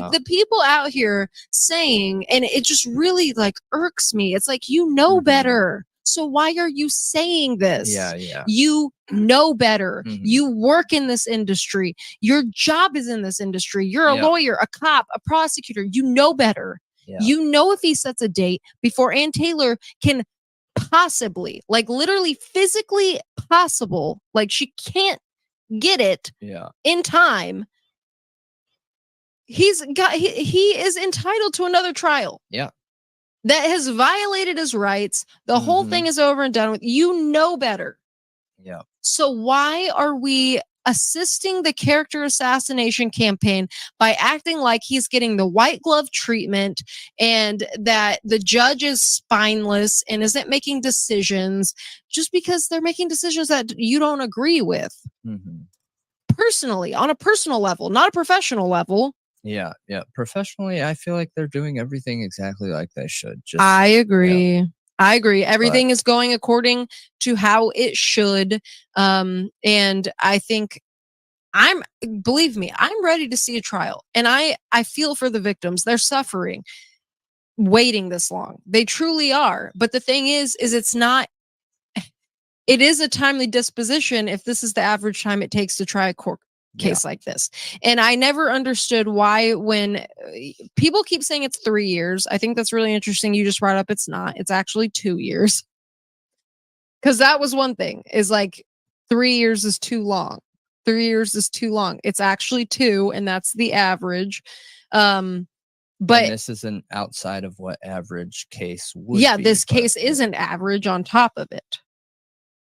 Like the people out here saying, and it just really like irks me. It's like, you know better. So why are you saying this? Yeah. You know better. You work in this industry. Your job is in this industry. You're a lawyer, a cop, a prosecutor. You know better. Yeah. You know if he sets a date before Ann Taylor can possibly, like literally physically possible, like she can't get it in time. He is entitled to another trial. Yeah. That has violated his rights. The whole thing is over and done with. You know better. Yeah. So why are we assisting the character assassination campaign by acting like he's getting the white glove treatment and that the judge is spineless and isn't making decisions just because they're making decisions that you don't agree with? Personally, on a personal level, not a professional level. Yeah. Professionally, I feel like they're doing everything exactly like they should. I agree. Everything is going according to how it should. And I think believe me, I'm ready to see a trial. And I feel for the victims. They're suffering waiting this long. They truly are. But the thing is it is a timely disposition if this is the average time it takes to try a court case like this. And I never understood why, when people keep saying it's 3 years, I think that's really interesting. You just brought up it's not. It's actually 2 years. Because that was one thing, is like 3 years is too long. 3 years is too long. It's actually 2, and that's the average. But this isn't outside of what average case would be. This case isn't average on top of it.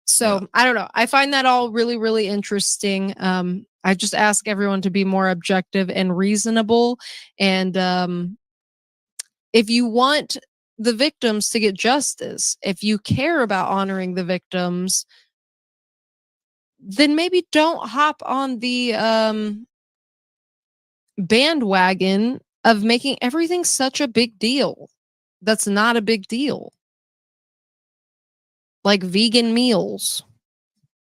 So I don't know. I find that all really, really interesting. I just ask everyone to be more objective and reasonable. And if you want the victims to get justice, if you care about honoring the victims, then maybe don't hop on the bandwagon of making everything such a big deal. That's not a big deal. Like vegan meals,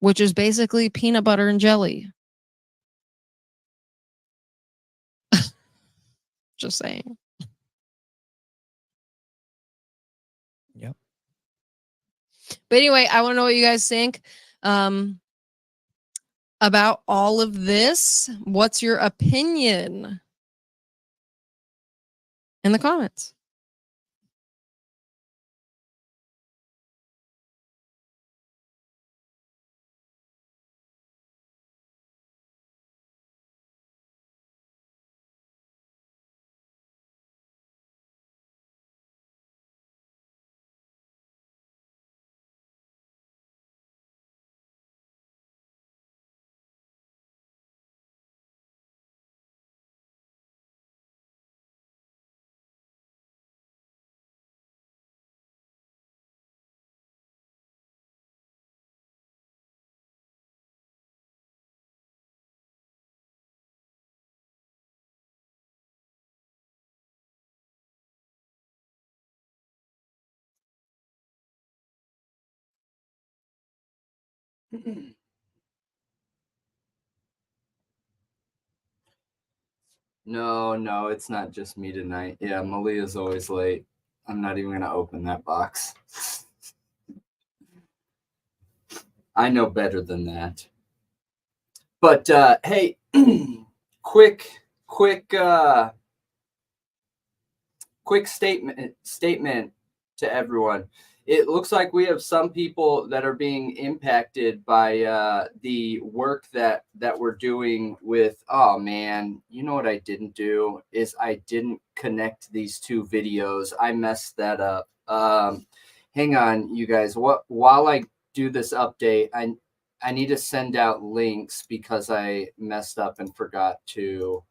which is basically peanut butter and jelly. Just saying. Yep. But anyway, I want to know what you guys think about all of this. What's your opinion? In the comments. No, it's not just me tonight. Yeah, Malia's always late. I'm not even going to open that box. I know better than that. But hey, quick statement to everyone. It looks like we have some people that are being impacted by the work that we're doing with. Oh man, you know what I didn't do is I didn't connect these two videos. I messed that up. Hang on, you guys. While I do this update, I need to send out links because I messed up and forgot to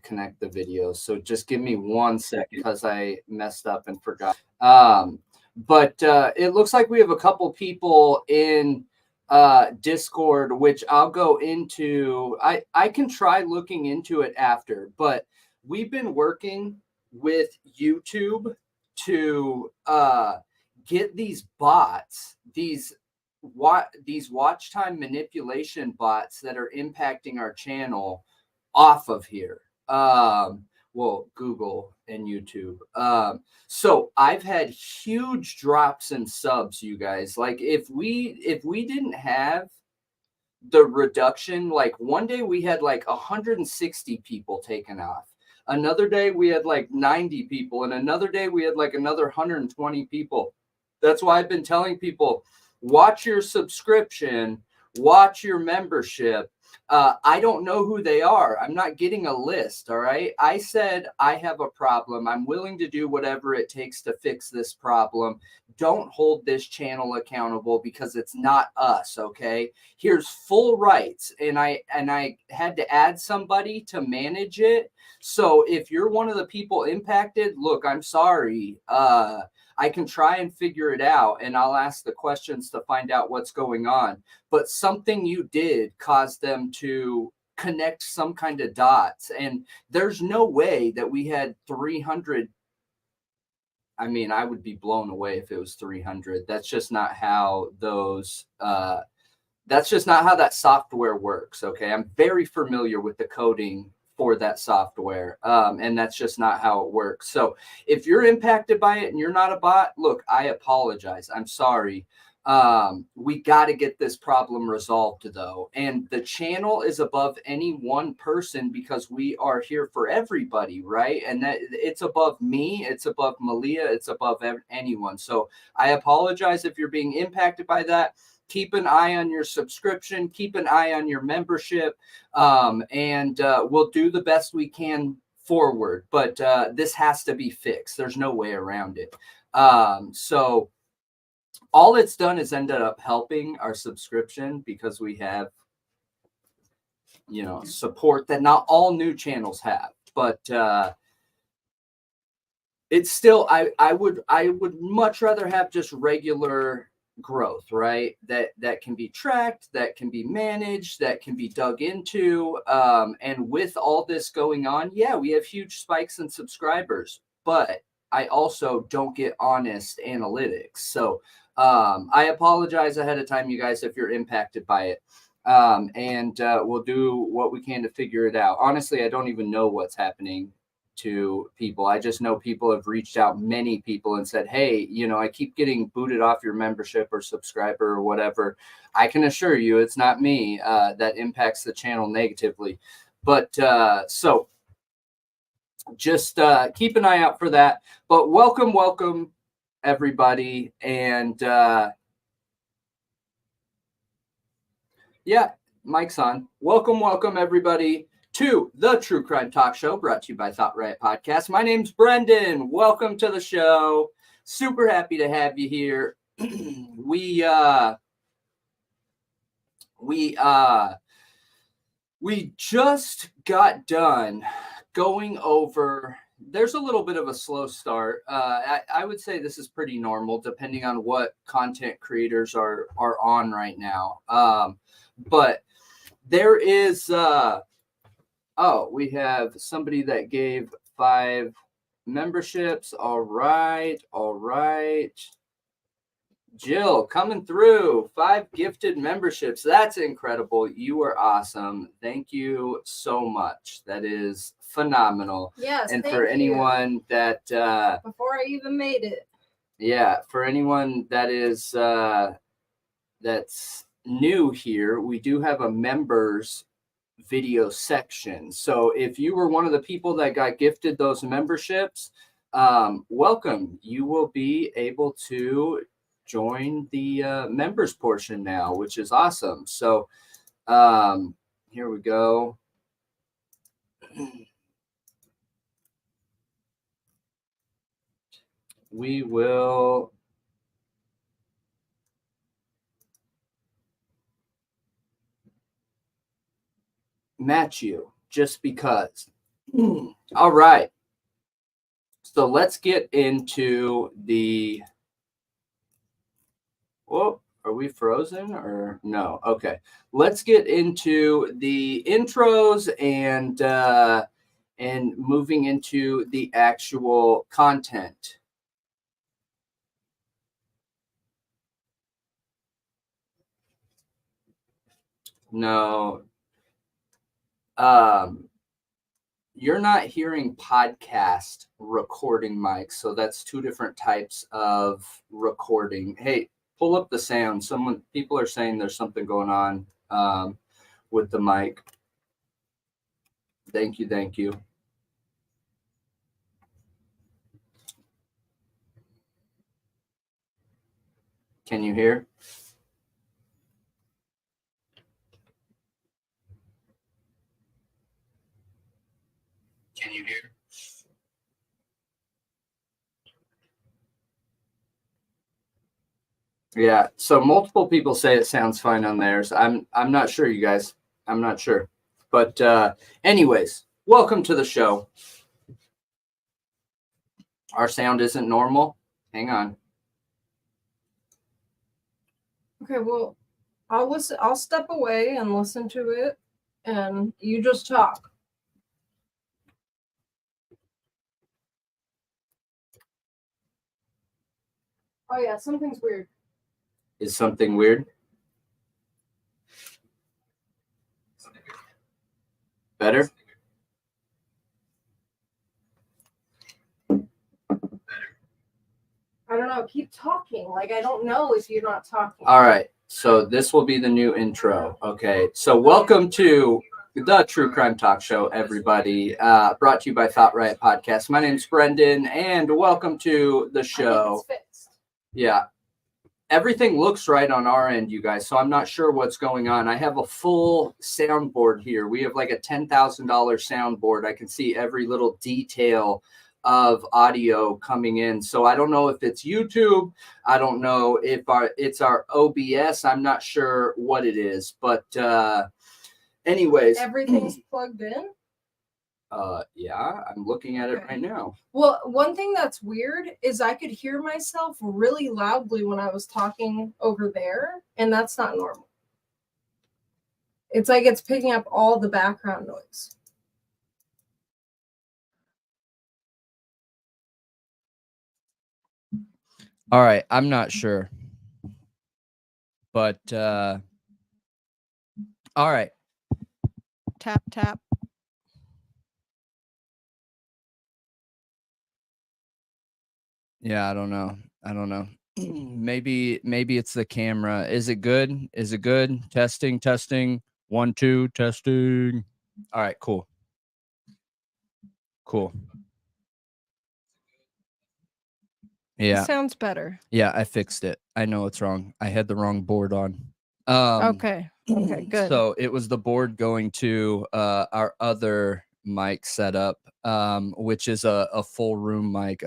connect the videos. So just give me 1 second because I messed up and forgot. But it looks like we have a couple people in Discord, which I'll go into. I can try looking into it after, but we've been working with YouTube to get these bots, these watch time manipulation bots that are impacting our channel off of here. Well, Google and YouTube. So I've had huge drops in subs, you guys. Like if we didn't have the reduction, like one day we had like 160 people taken off. Another day we had like 90 people, and another day we had like another 120 people. That's why I've been telling people, watch your subscription, watch your membership. I don't know who they are. I'm not getting a list. All right. I said I have a problem. I'm willing to do whatever it takes to fix this problem. Don't hold this channel accountable because it's not us. Okay. Here's full rights. And I had to add somebody to manage it. So if you're one of the people impacted, look, I'm sorry. I can try and figure it out, and I'll ask the questions to find out what's going on. But something you did caused them to connect some kind of dots. And there's no way that we had 300. I mean, I would be blown away if it was 300. That's just not how those, that's just not how that software works. Okay. I'm very familiar with the coding for that software. And that's just not how it works. So if you're impacted by it and you're not a bot, look, I apologize. I'm sorry. We got to get this problem resolved though. And the channel is above any one person because we are here for everybody, right? And that it's above me, it's above Malia, it's above anyone. So I apologize if you're being impacted by that. Keep an eye on your subscription, keep an eye on your membership, and we'll do the best we can forward. But this has to be fixed. There's no way around it. So all it's done is ended up helping our subscription because we have, you know, support that not all new channels have. But it's still, I would much rather have just regular growth, right? That can be tracked, that can be managed, that can be dug into. And with all this going on, yeah, we have huge spikes in subscribers, but I also don't get honest analytics. So I apologize ahead of time, you guys, if you're impacted by it. And we'll do what we can to figure it out. Honestly, I don't even know what's happening to people. I just know people have reached out, many people, and said, hey, you know, I keep getting booted off your membership or subscriber or whatever. I can assure you it's not me that impacts the channel negatively. But so just keep an eye out for that. But welcome everybody. And yeah, mic's on. Welcome everybody to the True Crime Talk Show, brought to you by Thought Riot Podcast. My name's Brendan. Welcome to the show. Super happy to have you here. We just got done going over. There's a little bit of a slow start. I would say this is pretty normal, depending on what content creators are on right now. But there is. Oh, we have somebody that gave 5 memberships. All right. Jill coming through, 5 gifted memberships. That's incredible. You are awesome. Thank you so much. That is phenomenal. Yes. And for anyone that before I even made it. Yeah, for anyone that is that's new here, we do have a members video section. So if you were one of the people that got gifted those memberships, welcome. You will be able to join the members portion now, which is awesome. So here we go. We will match you just because. All right. So let's get into the. Whoa, are we frozen or no? Okay. Let's get into the intros and moving into the actual content. No. you're not hearing podcast recording mics. So that's two different types of recording. Hey, pull up the sound. People are saying there's something going on with the mic. Thank you. Can you hear? Can you hear? Yeah, so multiple people say it sounds fine on theirs. I'm not sure, you guys. I'm not sure. But anyways, welcome to the show. Our sound isn't normal. Hang on. Okay, well, I'll step away and listen to it, and you just talk. Oh yeah, something's weird. Is something weird? Better? I don't know. Keep talking. Like, I don't know if you're not talking. All right. So this will be the new intro. Okay. So welcome to the True Crime Talk Show, everybody. Brought to you by Thought Riot Podcast. My name's Brendan, and welcome to the show. I think it's fixed. Yeah. Everything looks right on our end, you guys. So I'm not sure what's going on. I have a full soundboard here. We have like a $10,000 soundboard. I can see every little detail of audio coming in. So I don't know if it's YouTube. I don't know if it's our OBS. I'm not sure what it is. But anyways. Everything's plugged in? Yeah, I'm looking at it right now. Well, one thing that's weird is I could hear myself really loudly when I was talking over there, and that's not normal. It's like it's picking up all the background noise. All right, I'm not sure. But all right. Tap, tap. Yeah, I don't know. Maybe it's the camera. Is it good? Testing. 1, 2, testing. All right, cool. Yeah. Sounds better. Yeah, I fixed it. I know it's wrong. I had the wrong board on. Okay, good. So it was the board going to our other mic setup, which is a full room mic.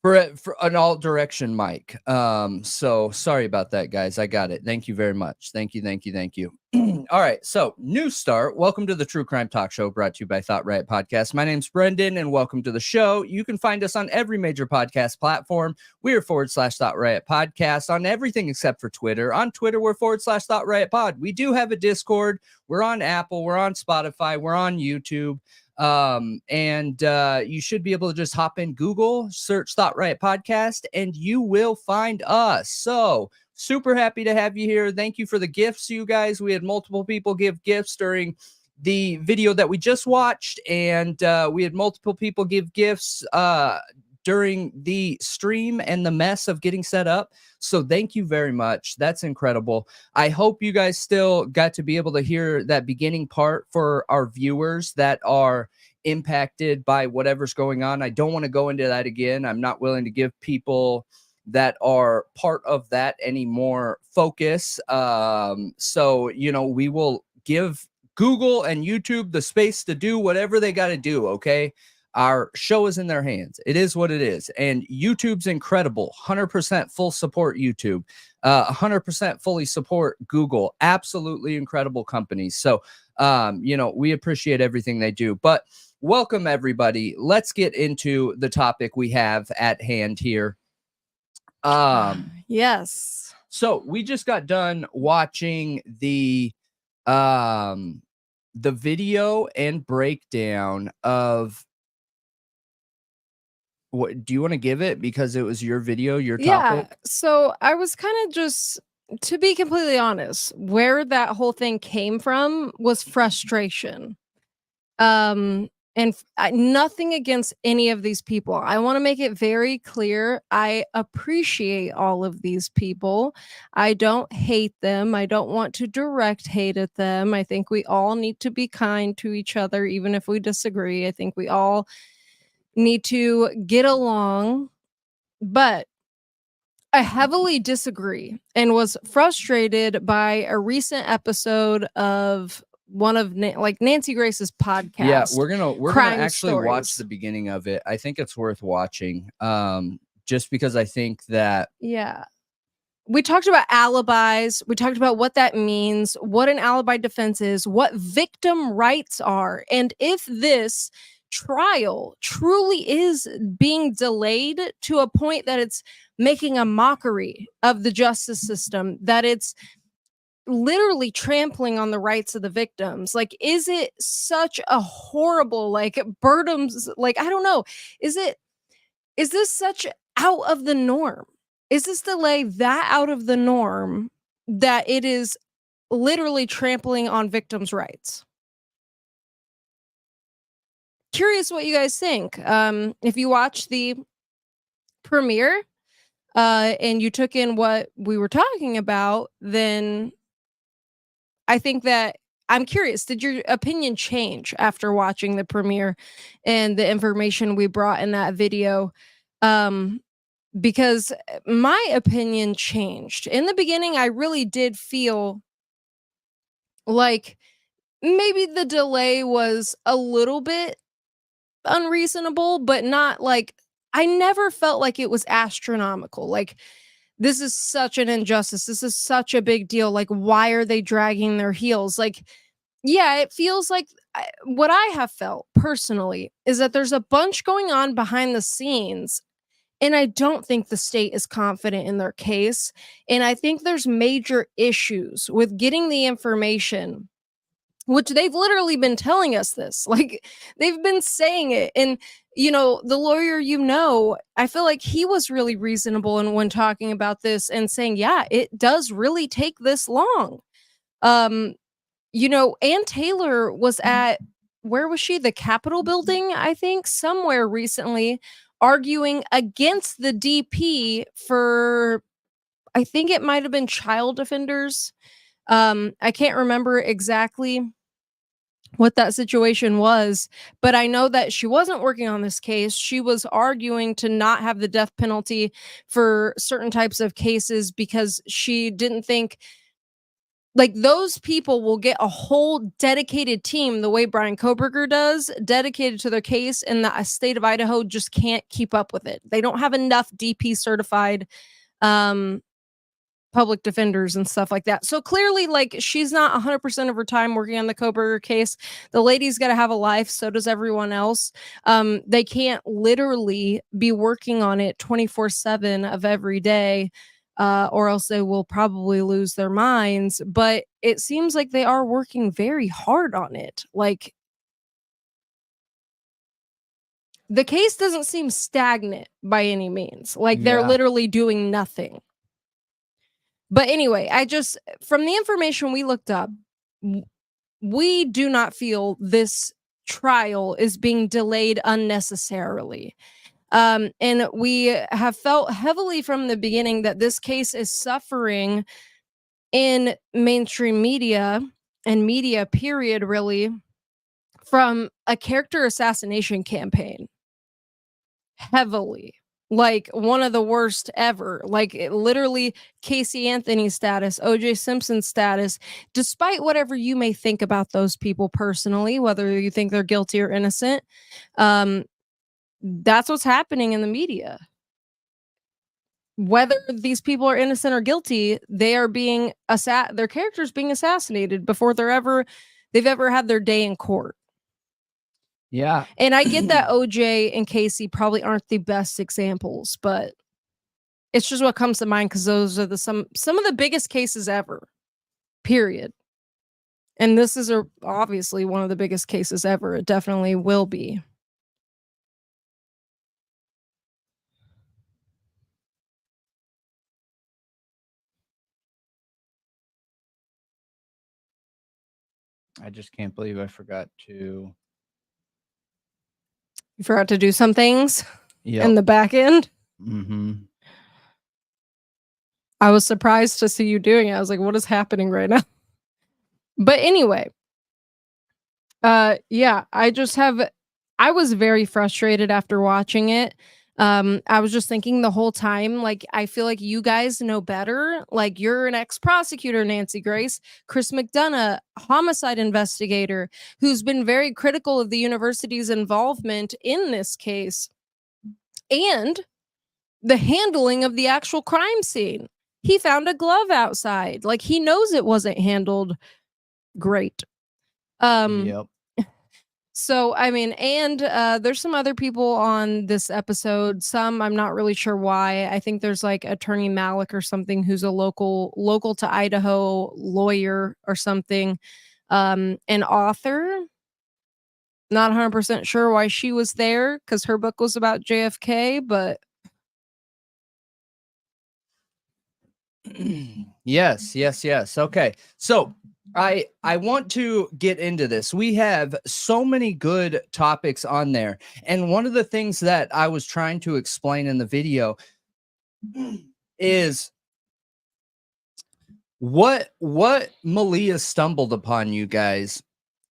For an all direction mic. So sorry about that, guys. I got it. Thank you very much. Thank you. All right. So new start. Welcome to the True Crime Talk Show, brought to you by Thought Riot Podcast. My name's Brendan, and welcome to the show. You can find us on every major podcast platform. We are /Thought Riot Podcast on everything except for Twitter. On Twitter, we're /Thought Riot Pod. We do have a Discord. We're on Apple. We're on Spotify. We're on YouTube. And you should be able to just hop in Google, search Thought Riot Podcast, and you will find us. So super happy to have you here. Thank you for the gifts, you guys. We had multiple people give gifts during the video that we just watched, and we had multiple people give gifts during the stream and the mess of getting set up. So thank you very much. That's incredible. I hope you guys still got to be able to hear that beginning part for our viewers that are impacted by whatever's going on. I don't want to go into that again. I'm not willing to give people that are part of that any more focus. So, we will give Google and YouTube the space to do whatever they got to do. Okay. Our show is in their hands. It is what it is. And YouTube's incredible. 100% full support YouTube. 100% fully support Google. Absolutely incredible companies. So, we appreciate everything they do. But welcome, everybody. Let's get into the topic we have at hand here. Yes. So we just got done watching the video and breakdown of what do you want to give it, because it was your video, your topic? Yeah. So I was kind of just, to be completely honest, where that whole thing came from was frustration. Nothing against any of these people. I want to make it very clear. I appreciate all of these people. I don't hate them. I don't want to direct hate at them. I think we all need to be kind to each other, even if we disagree. I think we all need to get along. But I heavily disagree and was frustrated by a recent episode of one of Nancy Grace's podcast. Yeah, we're gonna actually watch Stories. the beginning of it. I think it's worth watching. Just because I think that we talked about alibis. We talked about what that means, what an alibi defense is, what victim rights are, and if this trial truly is being delayed to a point that it's making a mockery of the justice system, that it's literally trampling on the rights of the victims. Like, is it such a horrible, like, burdens? Like, I don't know. Is this such out of the norm? Is this delay that out of the norm that it is literally trampling on victims' rights? Curious what you guys think. If you watch the premiere and you took in what we were talking about, then I think that I'm curious, did your opinion change after watching the premiere and the information we brought in that video? Because my opinion changed. In the beginning, I really did feel like maybe the delay was a little bit unreasonable, but not like, I never felt like it was astronomical. Like, this is such an injustice. This is such a big deal. Like, why are they dragging their heels? Like, yeah, it feels like what I have felt personally is that there's a bunch going on behind the scenes. And I don't think the state is confident in their case. And I think there's major issues with getting the information, which they've literally been telling us this. Like, they've been saying it. And, the lawyer, I feel like he was really reasonable when talking about this and saying, yeah, it does really take this long. Ann Taylor was at, where was she? The Capitol building, I think, somewhere recently, arguing against the DP for, I think it might have been child offenders. I can't remember exactly what that situation was, but I know that she wasn't working on this case. She was arguing to not have the death penalty for certain types of cases because she didn't think, like, those people will get a whole dedicated team the way Bryan Kohberger does, dedicated to their case, and the state of Idaho just can't keep up with it. They don't have enough DP certified public defenders and stuff like that. So clearly, like, she's not 100% of her time working on the Kohberger case. The lady's got to have a life. So does everyone else. They can't literally be working on it 24/7 of every day. Or else they will probably lose their minds. But it seems like they are working very hard on it. Like, the case doesn't seem stagnant by any means. Like, they're literally doing nothing. But anyway, from the information we looked up, we do not feel this trial is being delayed unnecessarily. And we have felt heavily from the beginning that this case is suffering in mainstream media and media period, really, from a character assassination campaign. Heavily. Like, one of the worst ever. Like, literally, Casey Anthony status, OJ Simpson status, despite whatever you may think about those people personally, whether you think they're guilty or innocent, that's what's happening in the media. Whether these people are innocent or guilty, they are being their characters being assassinated before they've ever had their day in court. Yeah. And I get that OJ and Casey probably aren't the best examples, but it's just what comes to mind because those are some of the biggest cases ever. Period. And this is obviously one of the biggest cases ever. It definitely will be. I just can't believe I forgot to You forgot to do some things Yeah. in the back end. Mm-hmm. I was surprised to see you doing it. I was like, what is happening right now? But anyway, yeah, I was very frustrated after watching it. I was just thinking the whole time, like, I feel like you guys know better. Like, you're an ex-prosecutor, Nancy Grace. Chris McDonough, homicide investigator, who's been very critical of the university's involvement in this case and the handling of the actual crime scene. He found a glove outside. Like, he knows it wasn't handled great. Yep. So, I mean, and there's some other people on this episode. Some I'm not really sure why. I think there's like Attorney Malik or something who's a local to Idaho lawyer or something. An author. Not 100% sure why she was there because her book was about JFK, but yes. Okay. So I want to get into this. We have so many good topics on there. And one of the things that I was trying to explain in the video is what Malia stumbled upon, you guys,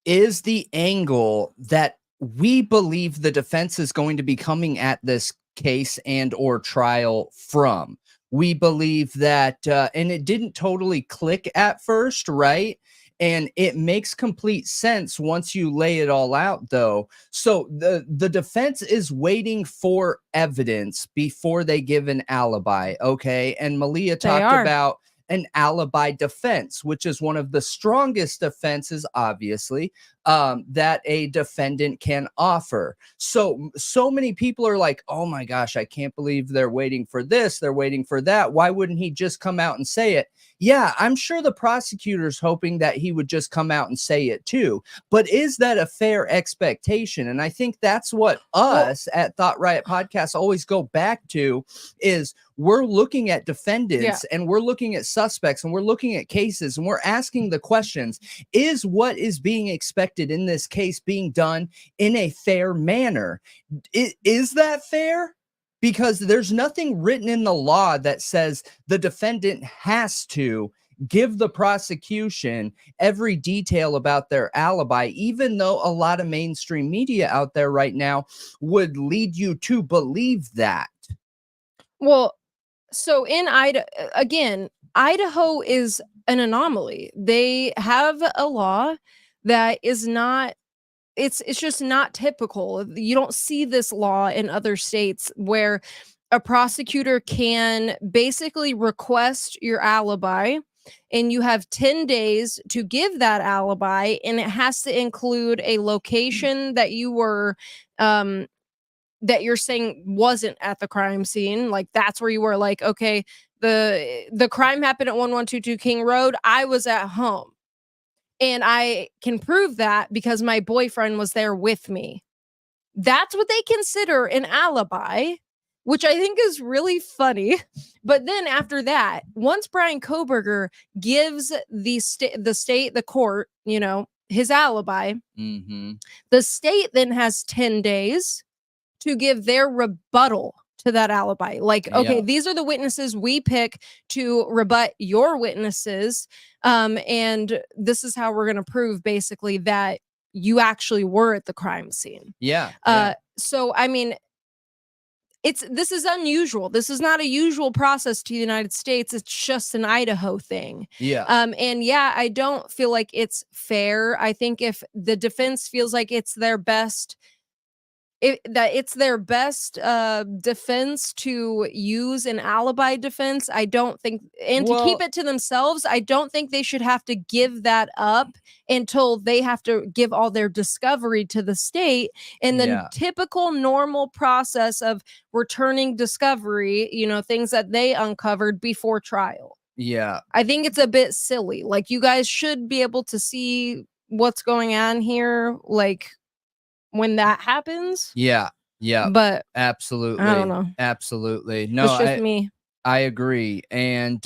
is the angle that we believe the defense is going to be coming at this case and or trial from. We believe that, and it didn't totally click at first, right? And it makes complete sense once you lay it all out, though. So the defense is waiting for evidence before they give an alibi, okay? And Malia talked about an alibi defense, which is one of the strongest defenses, obviously, that a defendant can offer. So many people are like, oh my gosh, I can't believe they're waiting for this. They're waiting for that. Why wouldn't he just come out and say it? Yeah, I'm sure the prosecutor's hoping that he would just come out and say it too. But is that a fair expectation? And I think that's what us at Thought Riot Podcast always go back to is we're looking at defendants and we're looking at suspects and we're looking at cases and we're asking the questions, is what is being expected in this case being done in a fair manner? Is that fair? Because there's nothing written in the law that says the defendant has to give the prosecution every detail about their alibi, even though a lot of mainstream media out there right now would lead you to believe that. Well, so in Idaho, again, Idaho is an anomaly. They have a law that is not, it's just not typical. You don't see this law in other states where a prosecutor can basically request your alibi and you have 10 days to give that alibi, and it has to include a location that you were that you're saying wasn't at the crime scene. Like, that's where you were. Like, okay, the crime happened at 1122 King Road. I was at home. And I can prove that because my boyfriend was there with me. That's what they consider an alibi, which I think is really funny. But then after that, once Bryan Kohberger gives the court, you know, his alibi, the state then has 10 days to give their rebuttal to that alibi. Like, okay, these are the witnesses we pick to rebut your witnesses. And this is how we're going to prove basically that you actually were at the crime scene. So, I mean, this is unusual. This is not a usual process to the United States. It's just an Idaho thing. And yeah, I don't feel like it's fair. I think if the defense feels like it's their best defense to use an alibi defense, I don't think, and to keep it to themselves, I don't think they should have to give that up until they have to give all their discovery to the state. And the typical normal process of returning discovery, you know, things that they uncovered before trial. I think it's a bit silly. Like, you guys should be able to see what's going on here, like, when that happens. But absolutely. I don't know. Absolutely. No, it's just me. I agree. And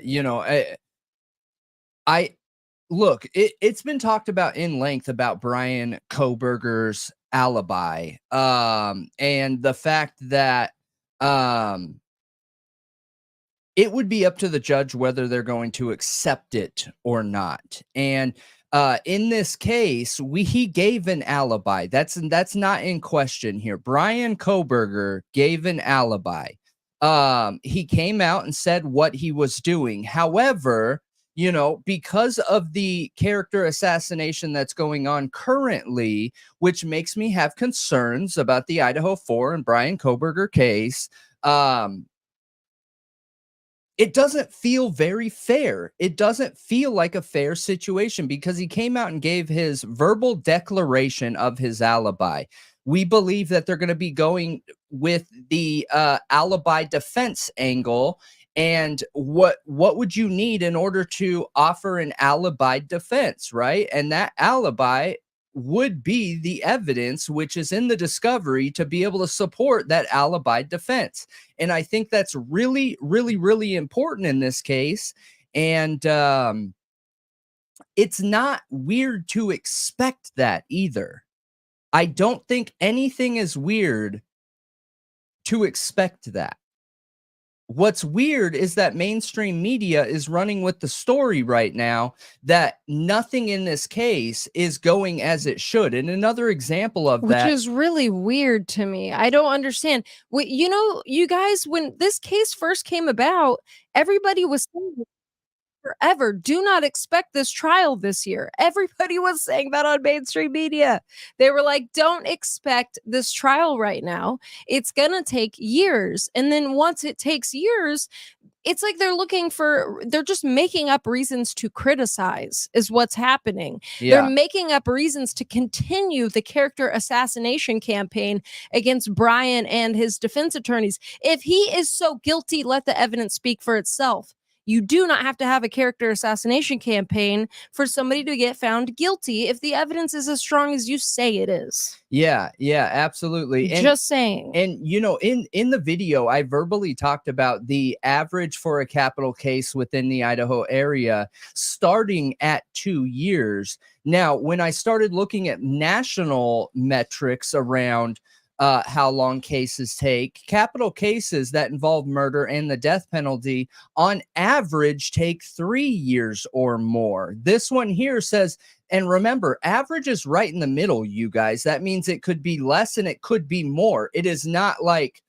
you know, I look, it's been talked about in length about Bryan Kohberger's alibi, and the fact that it would be up to the judge whether they're going to accept it or not. And in this case, he gave an alibi. That's not in question here. Bryan Kohberger gave an alibi. He came out and said what he was doing. However, you know, because of the character assassination that's going on currently, which makes me have concerns about the Idaho 4 and Bryan Kohberger case, it doesn't feel very fair. It doesn't feel like a fair situation because he came out and gave his verbal declaration of his alibi. We believe that they're going to be going with the alibi defense angle. And what would you need in order to offer an alibi defense, right? And that alibi would be the evidence which is in the discovery to be able to support that alibi defense. And I think that's really, really, really important in this case. And it's not weird to expect that either. I don't think anything is weird to expect that. What's weird is that mainstream media is running with the story right now that nothing in this case is going as it should. And another example of that, which is really weird to me. I don't understand. You know, you guys, when this case first came about, everybody was saying forever, do not expect this trial this year. Everybody was saying that on mainstream media. They were like, don't expect this trial right now. It's going to take years. And then once it takes years, it's like they're just making up reasons to criticize is what's happening. yeah. They're making up reasons to continue the character assassination campaign against Bryan and his defense attorneys. If he is so guilty, let the evidence speak for itself. You do not have to have a character assassination campaign for somebody to get found guilty if the evidence is as strong as you say it is. Yeah, absolutely. And, just saying. And, you know, in the video, I verbally talked about the average for a capital case within the Idaho area starting at 2 years. Now, when I started looking at national metrics around how long cases take, capital cases that involve murder and the death penalty on average take 3 years or more. This one here says, and remember, average is right in the middle, you guys. That means it could be less and it could be more. It is not like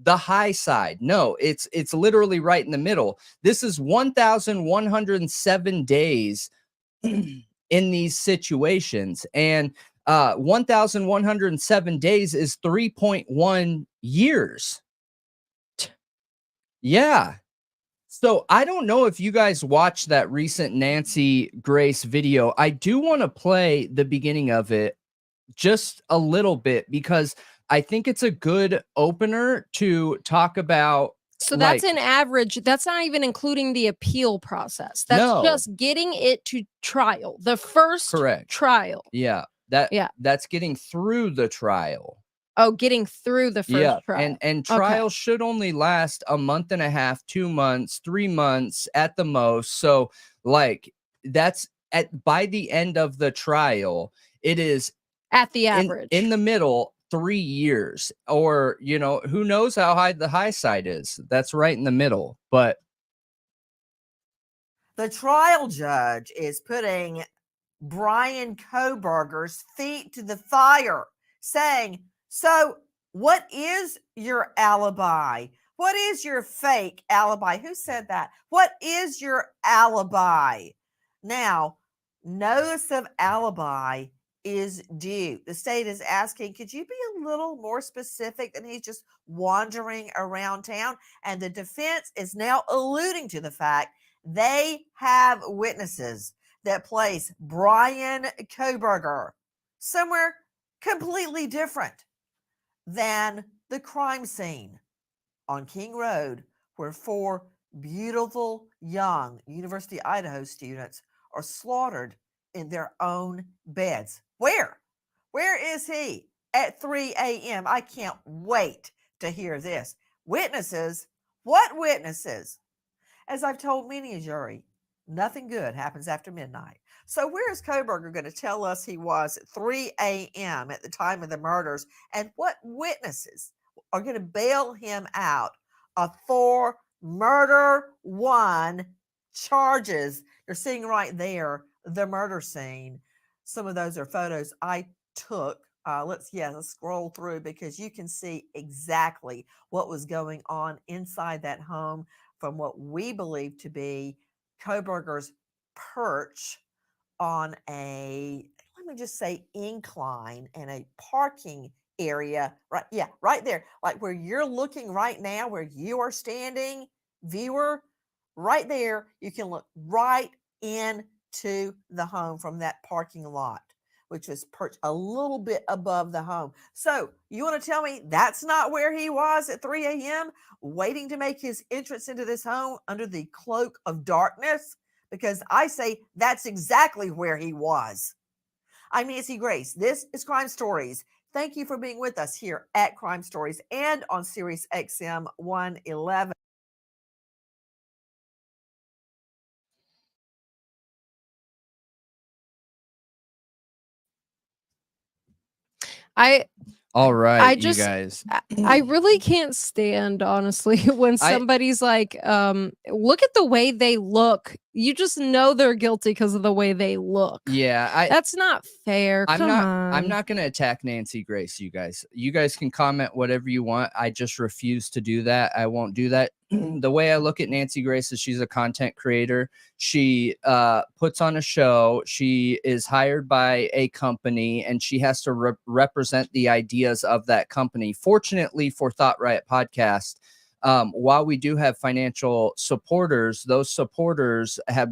the high side. No, it's literally right in the middle. This is 1,107 days in these situations. And 1,107 days is 3.1 years. Yeah. So I don't know if you guys watched that recent Nancy Grace video. I do want to play the beginning of it just a little bit because I think it's a good opener to talk about. So that's an average. That's not even including the appeal process. That's just getting it to trial. The first trial. Yeah. That's getting through the trial. Oh, getting through the first trial. And trials should only last a month and a half, 2 months, 3 months at the most. So like that's by the end of the trial, it is at the average in the middle, 3 years, or, you know, who knows how high the high side is. That's right in the middle. But the trial judge is putting Bryan Kohberger's feet to the fire, saying, so what is your alibi? What is your fake alibi? Who said that? What is your alibi? Now, notice of alibi is due. The state is asking, could you be a little more specific than he's just wandering around town? And the defense is now alluding to the fact they have witnesses that place Bryan Kohberger somewhere completely different than the crime scene on King Road, where 4 beautiful young University of Idaho students are slaughtered in their own beds. Where is he at 3 a.m.? I can't wait to hear this. Witnesses? What witnesses? As I've told many a jury, Nothing good happens after midnight. So where is Kohberger going to tell us he was at 3 a.m. at the time of the murders, and what witnesses are going to bail him out of 4 murder 1 charges? You're seeing right there the murder scene. Some of those are photos I took. Let's scroll through, because you can see exactly what was going on inside that home from what we believe to be Kohberger's perch on a, let me just say, incline and a parking area. Right, yeah, right there, like where you're looking right now, where you are standing, viewer, right there. You can look right into the home from that parking lot, which was perched a little bit above the home. So you want to tell me that's not where he was at 3 a.m., waiting to make his entrance into this home under the cloak of darkness? Because I say that's exactly where he was. I'm Nancy Grace. This is Crime Stories. Thank you for being with us here at Crime Stories and on Sirius XM 111. All right, I you just guys. I really can't stand, honestly, when somebody's like, look at the way they look. You just know they're guilty because of the way they look. Yeah, that's not fair. I'm Come on. I'm not gonna attack Nancy Grace, you guys. You guys can comment whatever you want. I just refuse to do that. I won't do that. The way I look at Nancy Grace is she's a content creator. She puts on a show. She is hired by a company, and she has to represent the ideas of that company. Fortunately for Thought Riot Podcast, while we do have financial supporters, those supporters have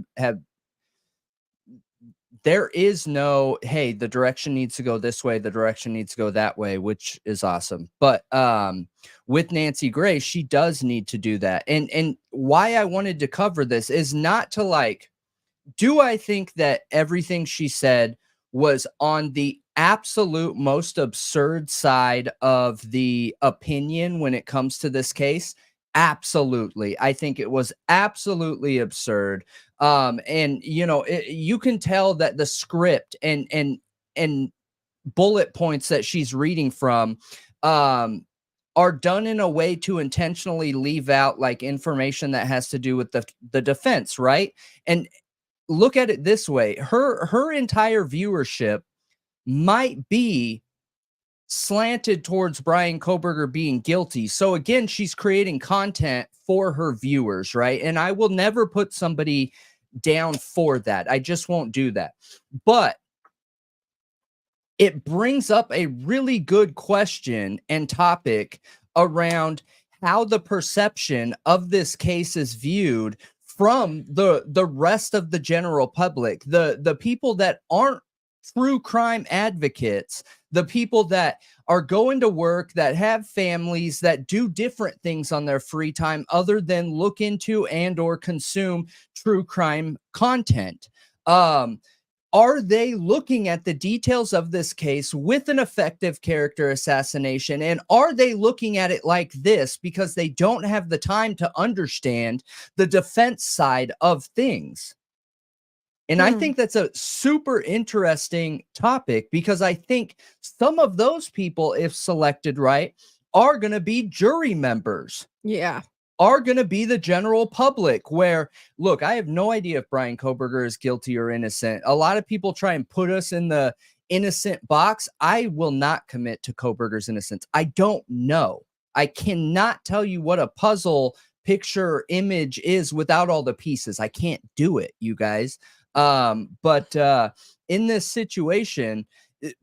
there is no, hey, the direction needs to go this way, the direction needs to go that way, which is awesome. But with Nancy Grace, she does need to do that. And why I wanted to cover this is not to like, do I think that everything she said was on the absolute most absurd side of the opinion when it comes to this case? Absolutely. I think it was absolutely absurd. And you know, you can tell that the script and bullet points that she's reading from are done in a way to intentionally leave out like information that has to do with the defense, right? And look at it this way, her entire viewership might be slanted towards Bryan Kohberger being guilty. So again, she's creating content for her viewers, right? And I will never put somebody down for that. I just won't do that. But it brings up a really good question and topic around how the perception of this case is viewed from the rest of the general public, the people that aren't true crime advocates, the people that are going to work, that have families, that do different things on their free time other than look into and or consume true crime content. Are they looking at the details of this case with an effective character assassination? And are they looking at it like this because they don't have the time to understand the defense side of things? And I think that's a super interesting topic, because I think some of those people, if selected right, are going to be jury members. Yeah. Are going to be the general public, where, look, I have no idea if Bryan Kohberger is guilty or innocent. A lot of people try and put us in the innocent box. I will not commit to Kohberger's innocence. I don't know. I cannot tell you what a puzzle picture image is without all the pieces. I can't do it, you guys. But in this situation,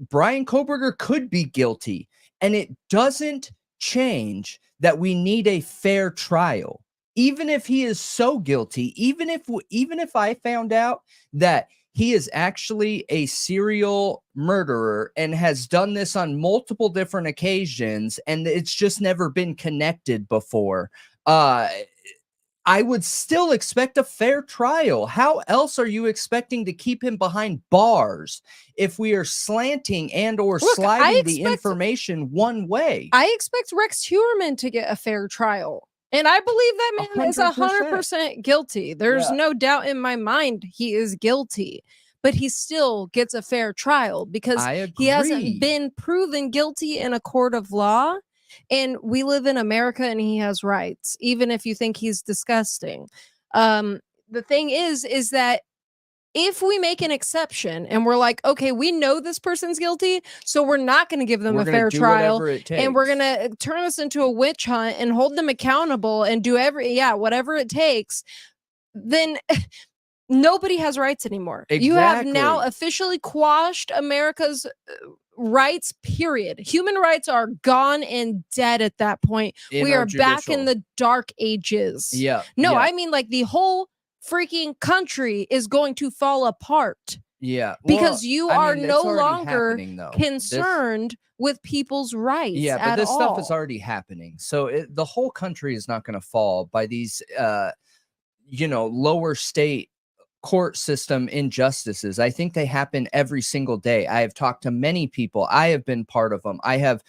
Bryan Kohberger could be guilty, and it doesn't change that we need a fair trial. Even if he is so guilty, even if I found out that he is actually a serial murderer and has done this on multiple different occasions and it's just never been connected before, I would still expect a fair trial. How else are you expecting to keep him behind bars if we are slanting and or sliding the information one way? I expect Rex Heuermann to get a fair trial. And I believe that man is 100%. 100% guilty. There's Yeah. no doubt in my mind he is guilty, but he still gets a fair trial because I he agree. hasn't been proven guilty in a court of law. And we live in America and he has rights, even if you think he's disgusting. The thing is that if we make an exception and we're like, okay, we know this person's guilty, so we're not going to give them We're a gonna fair do trial, whatever it and we're takes. going to turn this into a witch hunt and hold them accountable and do whatever it takes, then nobody has rights anymore. You have now Exactly. officially quashed America's rights, period. Human rights are gone and dead at that point. In We our are back in judicial. the dark ages. Yeah. No, yeah, I mean like the whole freaking country is going to fall apart yeah. because Well, you I are mean, no it's already longer happening, though. This- concerned with people's rights Yeah, but at this all. stuff is already happening. So the whole country is not going to fall by these, lower state court system injustices. I think they happen every single day. I have talked to many people. I have been part of them. I have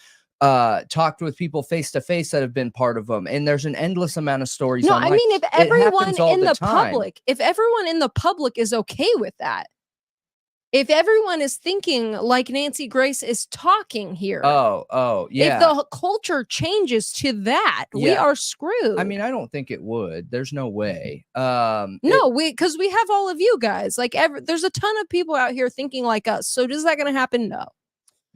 talked with people face to face that have been part of them. And there's an endless amount of stories. No, online. I mean, if It everyone happens all in the time. public, if everyone in the public is okay with that, if everyone is thinking like Nancy Grace is talking here, Oh, yeah. if the culture changes to that, we Yeah. are screwed. I mean, I don't think it would. There's no way. No, because we have all of you guys. Like, there's a ton of people out here thinking like us. So is that going to happen? No.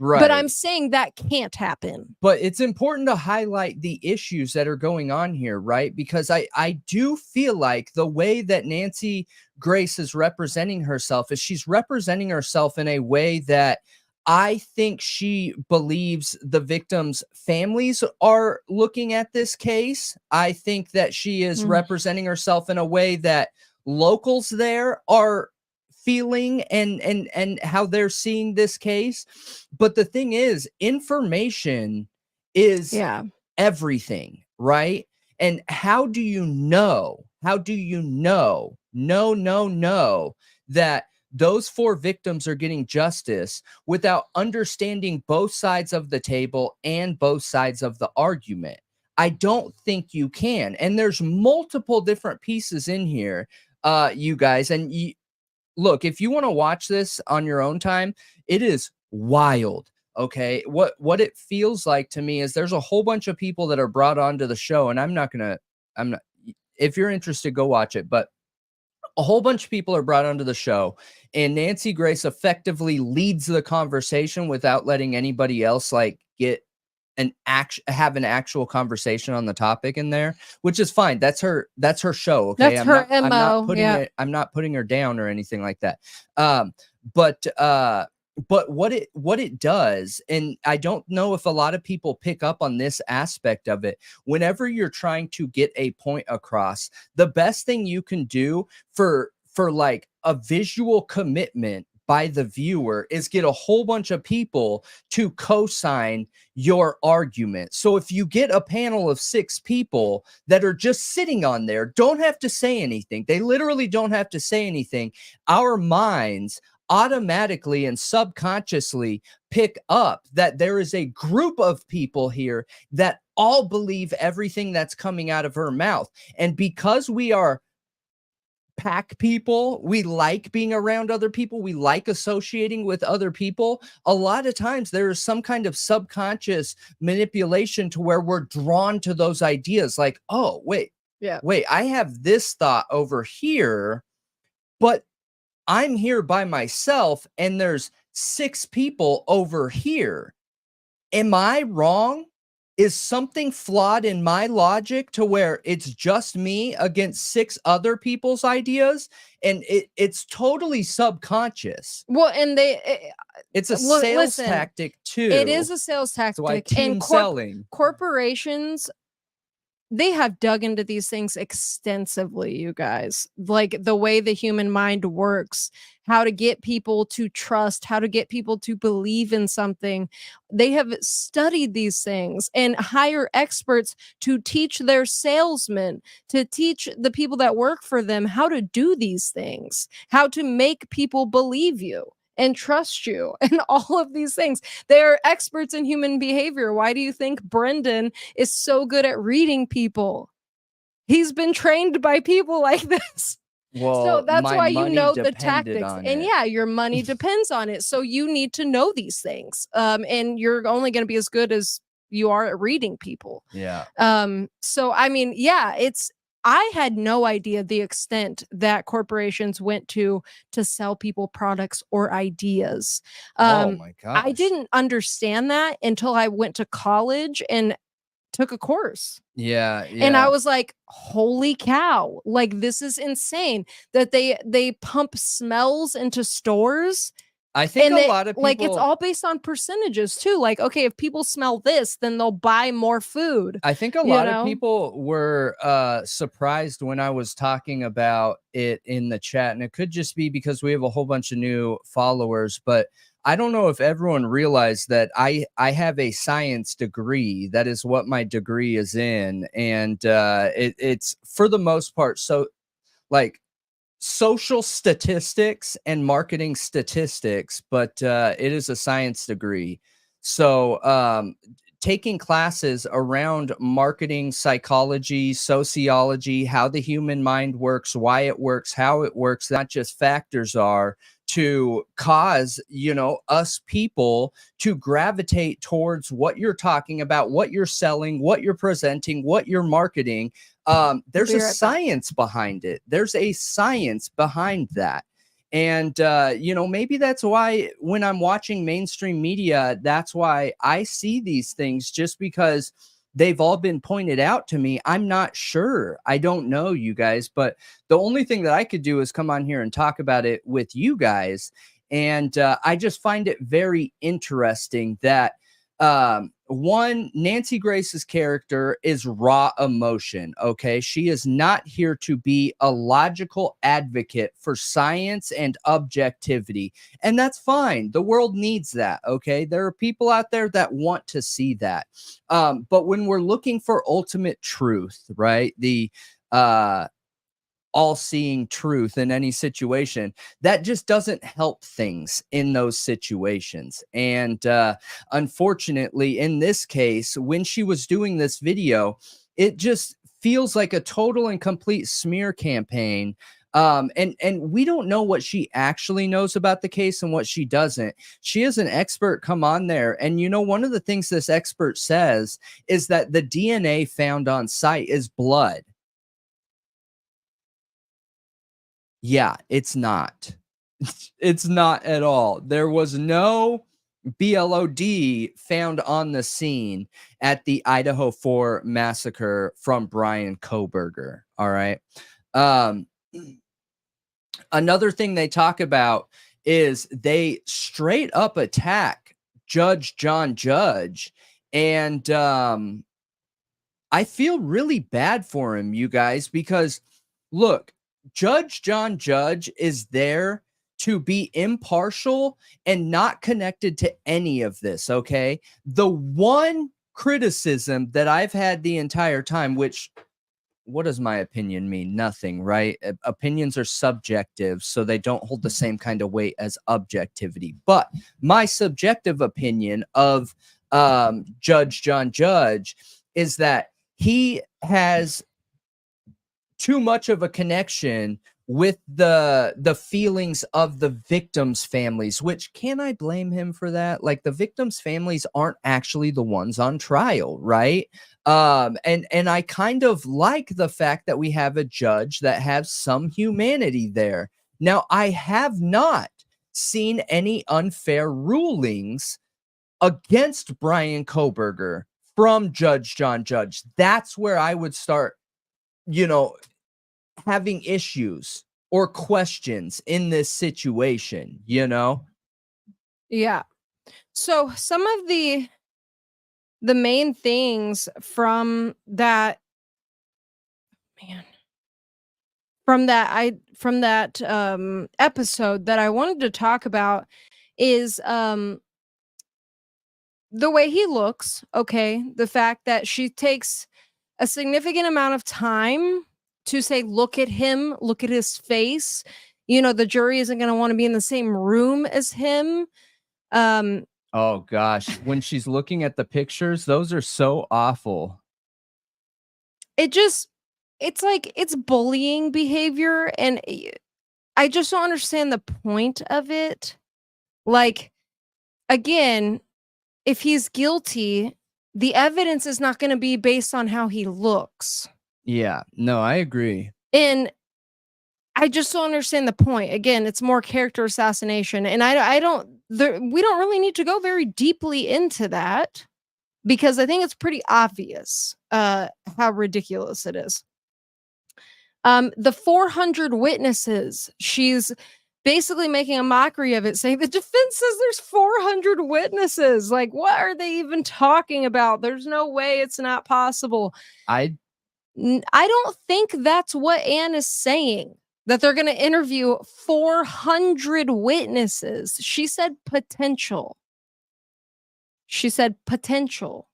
Right. But I'm saying that can't happen. But it's important to highlight the issues that are going on here, right? Because I do feel like the way that Nancy Grace is representing herself is she's representing herself in a way that I think she believes the victims' families are looking at this case. I think that she is representing herself in a way that locals there are feeling and how they're seeing this case. But the thing is, information is everything, right? And how do you know that those 4 victims are getting justice without understanding both sides of the table and both sides of the argument? I don't think you can. And there's multiple different pieces in here, you guys. And look, if you want to watch this on your own time, it is wild. Okay. What it feels like to me is there's a whole bunch of people that are brought onto the show, and I'm not, if you're interested, go watch it. But a whole bunch of people are brought onto the show, and Nancy Grace effectively leads the conversation without letting anybody else like have an actual conversation on the topic in there, which is fine. That's her show. Okay. That's her MO. I'm not putting her down or anything like that. But what it does, and I don't know if a lot of people pick up on this aspect of it, whenever you're trying to get a point across, the best thing you can do for like a visual commitment by the viewer is get a whole bunch of people to co-sign your argument. So if you get a panel of 6 people that are just sitting on there, don't have to say anything. They literally don't have to say anything. Our minds automatically and subconsciously pick up that there is a group of people here that all believe everything that's coming out of her mouth. And because we are pack people, we like being around other people, we like associating with other people, a lot of times there is some kind of subconscious manipulation to where we're drawn to those ideas, like, oh wait, I have this thought over here, but I'm here by myself and there's 6 people over here. Am I wrong? Is something flawed in my logic to where it's just me against 6 other people's ideas? And it's totally subconscious. Well, and it's a sales tactic too. It is a sales tactic. So team selling. Corporations, they have dug into these things extensively, you guys. Like the way the human mind works, how to get people to trust, how to get people to believe in something. They have studied these things and hire experts to teach their salesmen, to teach the people that work for them how to do these things, how to make people believe you and trust you, and all of these things. They're experts in human behavior. Why do you think Brendan is so good at reading people? he's been trained by people like this. Well, So that's my why you money know the depended tactics. on And it. yeah, your money depends on it. So you need to know these things. And you're only going to be as good as you are at reading people. Yeah. So I mean, yeah, I had no idea the extent that corporations went to sell people products or ideas. Oh my gosh. I didn't understand that until I went to college and took a course. Yeah, And I yeah. was like, holy cow, like this is insane that they pump smells into stores. I think And a lot of people, like it's all based on percentages too. Like, okay, if people smell this, then they'll buy more food. I think a you lot know? of people were surprised when I was talking about it in the chat, and it could just be because we have a whole bunch of new followers, but I don't know if everyone realized that I have a science degree. That is what my degree is in, and it's for the most part so like social statistics and marketing statistics, but it is a science degree. So taking classes around marketing, psychology, sociology, how the human mind works, why it works, how it works, not just factors are to cause, you know, us people to gravitate towards what you're talking about, what you're selling, what you're presenting, what you're marketing. There's Be a right back. science behind it. There's a science behind that. And, you know, maybe that's why when I'm watching mainstream media, that's why I see these things, just because they've all been pointed out to me. I'm not sure. I don't know, you guys, but the only thing that I could do is come on here and talk about it with you guys. And I just find it very interesting that one, Nancy Grace's character is raw emotion. Okay. She is not here to be a logical advocate for science and objectivity. And that's fine. The world needs that. Okay. There are people out there that want to see that. But when we're looking for ultimate truth, right? The, all-seeing truth in any situation, that just doesn't help things in those situations. And unfortunately, in this case, when she was doing this video, it just feels like a total and complete smear campaign. And we don't know what she actually knows about the case and what she doesn't. She has an expert come on there, and you know, one of the things this expert says is that the DNA found on site is blood. Yeah, it's not. It's not at all. There was no BLOD found on the scene at the Idaho 4 massacre from Bryan Kohberger. All right. Another thing they talk about is they straight up attack Judge John Judge. And I feel really bad for him, you guys, because look, Judge John Judge is there to be impartial and not connected to any of this, okay? The one criticism that I've had the entire time, which, what does my opinion mean? Nothing, right? Opinions are subjective, so they don't hold the same kind of weight as objectivity. But my subjective opinion of Judge John Judge is that he has too much of a connection with the feelings of the victims' families, which, can I blame him for that? Like, the victims' families aren't actually the ones on trial, right? And I kind of like the fact that we have a judge that has some humanity there. Now, I have not seen any unfair rulings against Bryan Kohberger from Judge John Judge. That's where I would start, you know, having issues or questions in this situation, you know? Yeah. So some of the main things from that, man, from that episode that I wanted to talk about is the way he looks, okay? The fact that she takes a significant amount of time to say, look at him, look at his face. You know, the jury isn't going to want to be in the same room as him. Oh gosh, when she's looking at the pictures, those are so awful. It just, it's like it's bullying behavior, and I just don't understand the point of it. Like, again, if he's guilty, the evidence is not going to be based on how he looks. Yeah, no, I agree. And I just don't understand the point. Again, it's more character assassination, and we don't really need to go very deeply into that, because I think it's pretty obvious how ridiculous it is. The 400 witnesses, she's basically making a mockery of it, saying the defense says there's 400 witnesses. Like, what are they even talking about? There's no way, it's not possible. I don't think that's what Anne is saying, that they're going to interview 400 witnesses. She said potential. She said potential.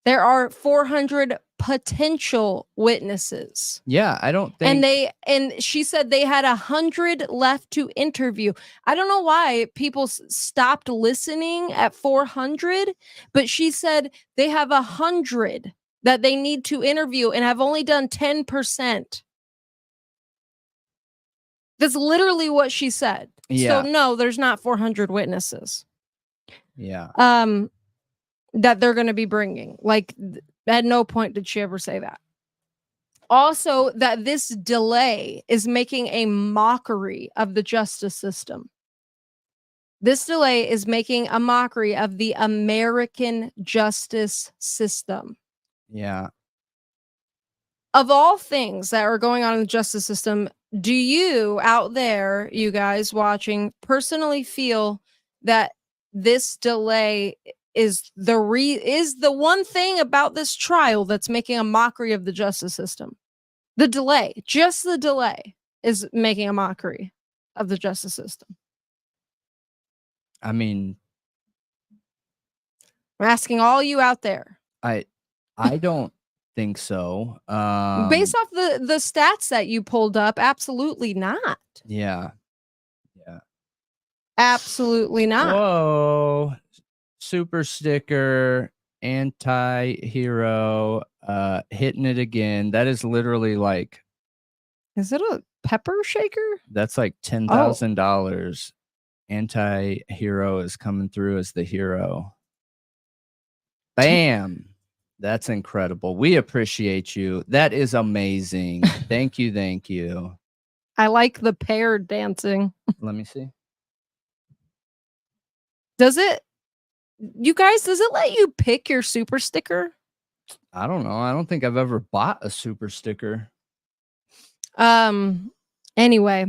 There are 400 potential witnesses. Yeah, I don't think. And she said they had 100 left to interview. I don't know why people stopped listening at 400, but she said they have 100 that they need to interview and have only done 10%. That's literally what she said. Yeah. So no, there's not 400 witnesses. Yeah. That they're going to be bringing. Like, at no point did she ever say that. Also, that this delay is making a mockery of the justice system. This delay is making a mockery of the American justice system. Yeah. Of all things that are going on in the justice system, do you out there, you guys watching, personally feel that this delay is the one thing about this trial that's making a mockery of the justice system? The delay, just the delay, is making a mockery of the justice system. I mean, I'm asking all you out there. I don't think so. Based off the stats that you pulled up, absolutely not. Yeah. Yeah. Absolutely not. Whoa. Super sticker, anti-hero, hitting it again. That is literally like, is it a pepper shaker? That's like $10,000. Anti-hero is coming through as the hero. Bam. That's incredible. We appreciate you. That is amazing. Thank you. Thank you. I like the pair dancing. Let me see. Does it let you pick your super sticker? I don't know. I don't think I've ever bought a super sticker. Anyway.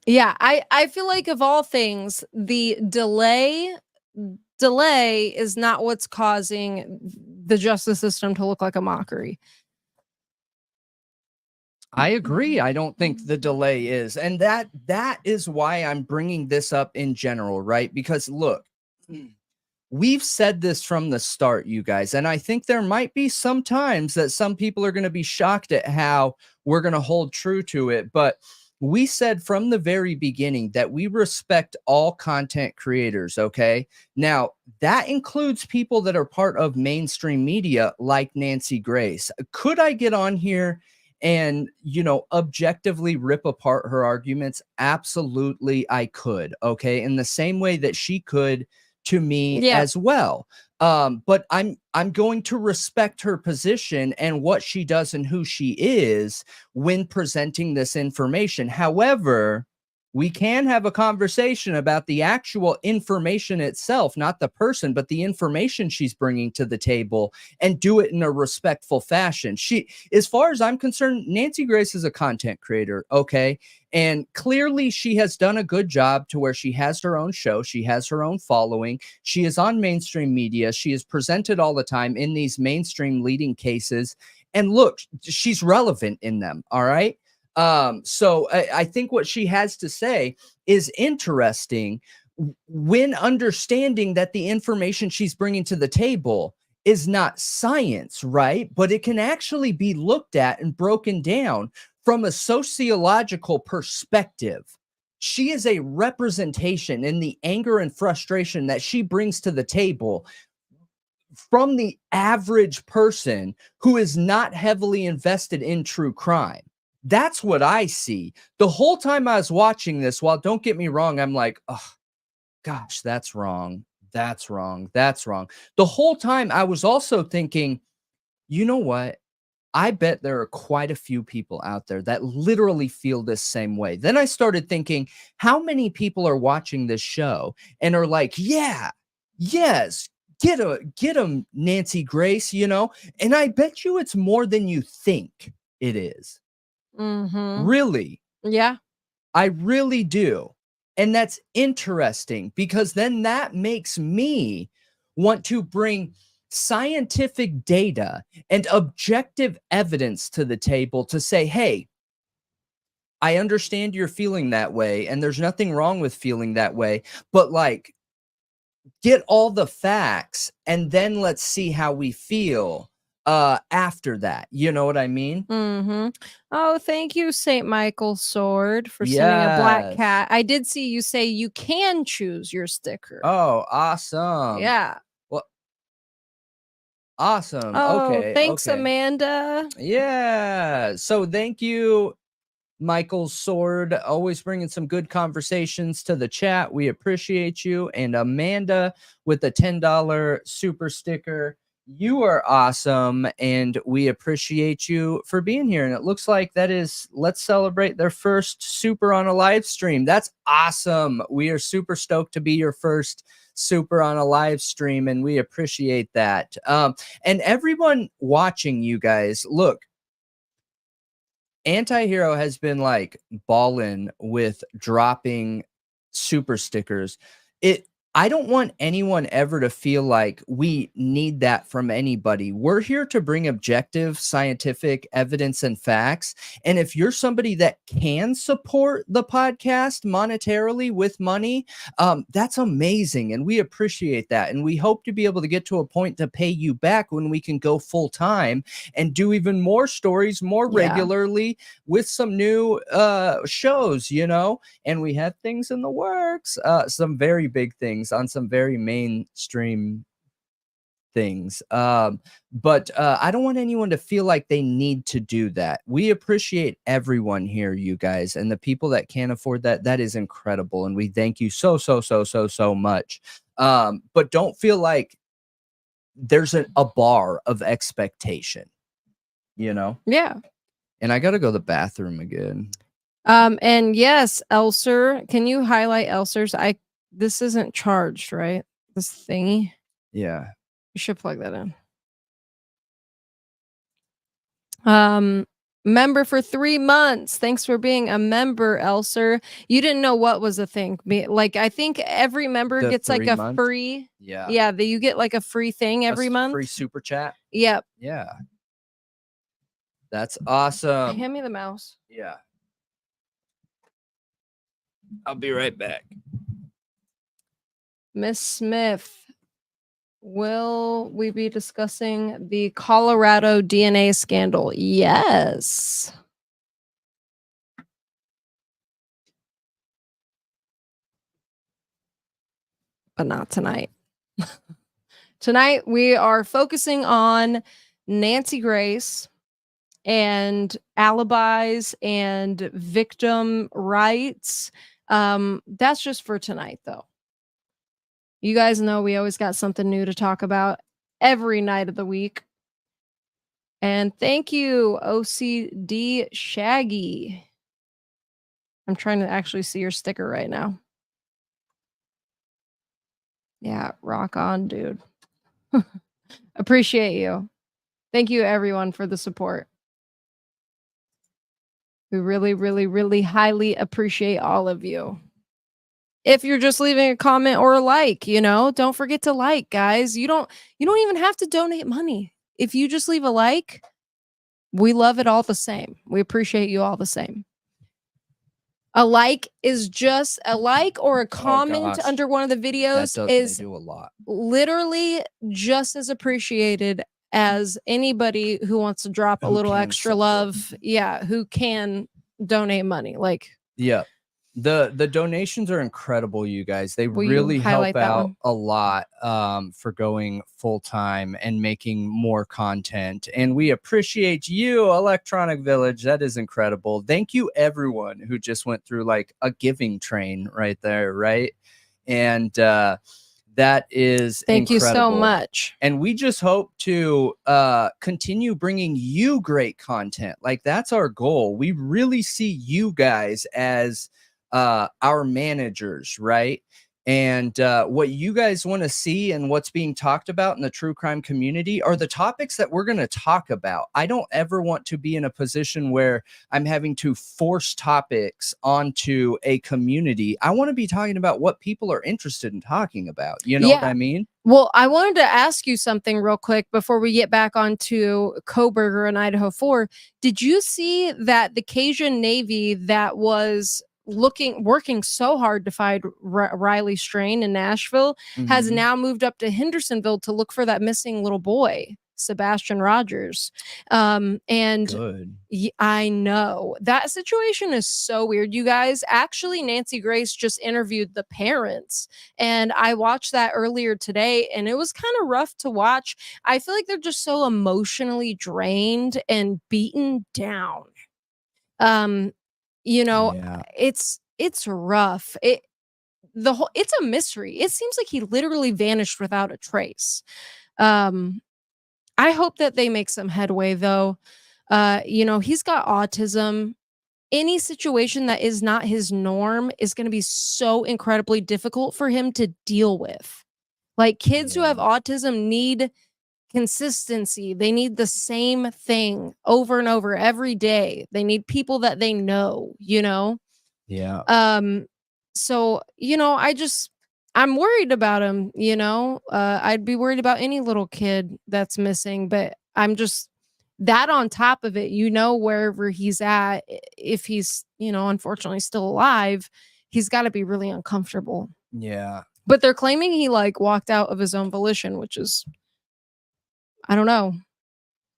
Yeah, I feel like, of all things, the delay is not what's causing the justice system to look like a mockery. I agree. I don't think the delay is. And that is why I'm bringing this up in general, right? Because look, we've said this from the start, you guys, and I think there might be some times that some people are going to be shocked at how we're going to hold true to it. But we said from the very beginning that we respect all content creators, okay? Now, that includes people that are part of mainstream media like Nancy Grace. Could I get on here and, objectively rip apart her arguments? Absolutely, I could, okay? In the same way that she could to me as well. But I'm going to respect her position and what she does and who she is when presenting this information. However, we can have a conversation about the actual information itself, not the person, but the information she's bringing to the table, and do it in a respectful fashion. As far as I'm concerned, Nancy Grace is a content creator, okay? And clearly she has done a good job to where she has her own show. She has her own following. She is on mainstream media. She is presented all the time in these mainstream leading cases. And look, she's relevant in them, all right? So I think what she has to say is interesting when understanding that the information she's bringing to the table is not science, right? But it can actually be looked at and broken down from a sociological perspective. She is a representation in the anger and frustration that she brings to the table from the average person who is not heavily invested in true crime. That's what I see. The whole time I was watching this, while don't get me wrong, I'm like, oh, gosh, that's wrong. That's wrong. That's wrong. The whole time I was also thinking, you know what? I bet there are quite a few people out there that literally feel this same way. Then I started thinking, how many people are watching this show and are like, yeah, yes, get him, Nancy Grace, you know? And I bet you it's more than you think it is. Really. Yeah. I really do. And that's interesting because then that makes me want to bring scientific data and objective evidence to the table to say, hey, I understand you're feeling that way, and there's nothing wrong with feeling that way, but like, get all the facts and then let's see how we feel after that. You know what I mean? Oh, thank you, St. Michael's Sword, for sending a black Yes. cat. I did see you say you can choose your sticker. Oh, awesome. Yeah. Well, awesome. Oh, Okay. thanks, okay. Amanda. Yeah. So thank you, Michael's Sword, always bringing some good conversations to the chat. We appreciate you. And Amanda with the $10 super sticker. You are awesome, and we appreciate you for being here. And it looks like that is Let's Celebrate their first super on a live stream. That's awesome. We are super stoked to be your first super on a live stream, and we appreciate that. And everyone watching, you guys, look, Antihero has been like balling with dropping super stickers. I don't want anyone ever to feel like we need that from anybody. We're here to bring objective scientific evidence and facts. And if you're somebody that can support the podcast monetarily with money, that's amazing. And we appreciate that. And we hope to be able to get to a point to pay you back when we can go full time and do even more stories more regularly with some new shows, you know, and we have things in the works, some very big things on some very mainstream things. But I don't want anyone to feel like they need to do that. We appreciate everyone here, you guys, and the people that can't afford that. That is incredible. And we thank you so much. But don't feel like there's a bar of expectation, you know? Yeah. And I got to go to the bathroom again. And yes, Elser, can you highlight Elser's? This isn't charged, right? This thingy. Yeah. You should plug that in. Member for 3 months. Thanks for being a member, Elser. You didn't know what was a thing. Like, I think every member gets like a free. Yeah, you get like a free thing every month. Free super chat. Yep. Yeah. That's awesome. Hand me the mouse. Yeah. I'll be right back. Miss Smith, will we be discussing the Colorado DNA scandal? Yes. But not tonight. Tonight, we are focusing on Nancy Grace and alibis and victim rights. That's just for tonight, though. You guys know we always got something new to talk about every night of the week. And thank you, OCD Shaggy. I'm trying to actually see your sticker right now. Yeah, rock on, dude. Appreciate you. Thank you, everyone, for the support. We really, really, really highly appreciate all of you. If you're just leaving a comment or a like, you know, don't forget to like, guys. You don't even have to donate money. If you just leave a like, we love it all the same. We appreciate you all the same. A like is just a like or a comment under one of the videos is do a lot. Literally just as appreciated as anybody who wants to drop a little extra love. Yeah, who can donate money. Like, yeah. The donations are incredible, you guys. They Will you really help highlight that out one? a lot for going full time and making more content. And we appreciate you, Electronic Village. That is incredible. Thank you, everyone who just went through like a giving train right there, right? And that is Thank you so incredible. much. And we just hope to continue bringing you great content. Like that's our goal. We really see you guys as our managers, right? And what you guys want to see and what's being talked about in the true crime community are the topics that we're going to talk about. I don't ever want to be in a position where I'm having to force topics onto a community. I want to be talking about what people are interested in talking about. You know what I mean? Well, I wanted to ask you something real quick before we get back onto Kohberger and Idaho 4. Did you see that the Cajun Navy that was working so hard to find Riley Strain in Nashville has now moved up to Hendersonville to look for that missing little boy, Sebastian Rogers? And Good. I know that situation is so weird, you guys. Actually, Nancy Grace just interviewed the parents, and I watched that earlier today, and it was kind of rough to watch. I feel like they're just so emotionally drained and beaten down. You know, Yeah. it's rough. It's a mystery. It seems like he literally vanished without a trace. I hope that they make some headway, though. You know, he's got autism. Any situation that is not his norm is going to be so incredibly difficult for him to deal with. Like, kids who have autism need consistency. They need the same thing over and over every day. They need people that they know, you know? Yeah. So, you know, I'm worried about him, you know? I'd be worried about any little kid that's missing, but I'm just that on top of it, you know, wherever he's at, if he's, you know, unfortunately still alive, he's got to be really uncomfortable. Yeah. But they're claiming he like walked out of his own volition, which is, I don't know.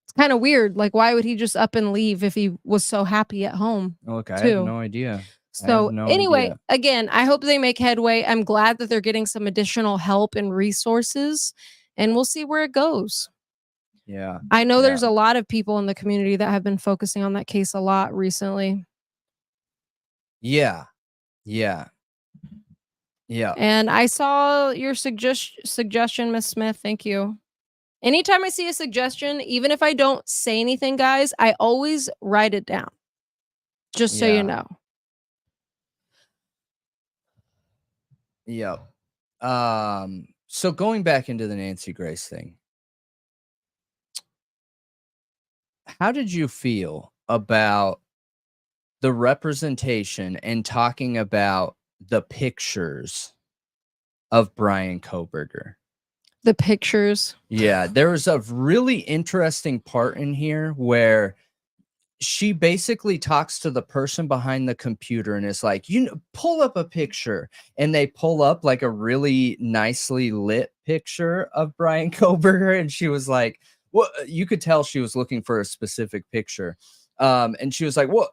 It's kind of weird. Like, why would he just up and leave if he was so happy at home? Look, I have too? no idea. So no anyway, idea. again, I hope they make headway. I'm glad that they're getting some additional help and resources, and we'll see where it goes. Yeah. I know there's a lot of people in the community that have been focusing on that case a lot recently. Yeah. Yeah. Yeah. And I saw your suggestion, Miss Smith. Thank you. Anytime I see a suggestion, even if I don't say anything, guys, I always write it down. Just so you know. Yep. So going back into the Nancy Grace thing, how did you feel about the representation and talking about the pictures of Bryan Kohberger? The pictures. Yeah, there was a really interesting part in here where she basically talks to the person behind the computer and is like, you know, pull up a picture. And they pull up like a really nicely lit picture of Bryan Kohberger. And she was like, well, you could tell she was looking for a specific picture. And she was like, well,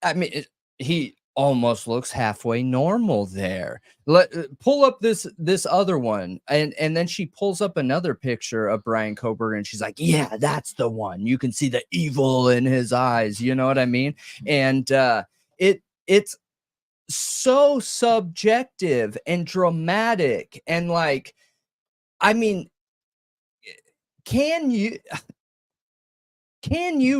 I mean, he almost looks halfway normal there. Pull up this other one. And then she pulls up another picture of Bryan Kohberger and she's like, yeah, that's the one. You can see the evil in his eyes. You know what I mean? And it's so subjective and dramatic. And like, I mean, can you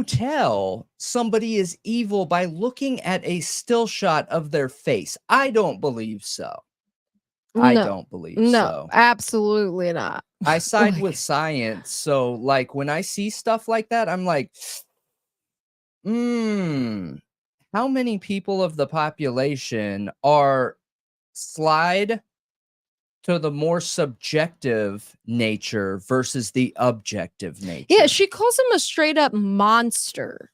tell somebody is evil by looking at a still shot of their face? I don't believe so. I don't believe so. No, absolutely not. I side with science. So like when I see stuff like that, I'm like, how many people of the population are slide to the more subjective nature versus the objective nature? Yeah, she calls him a straight up monster.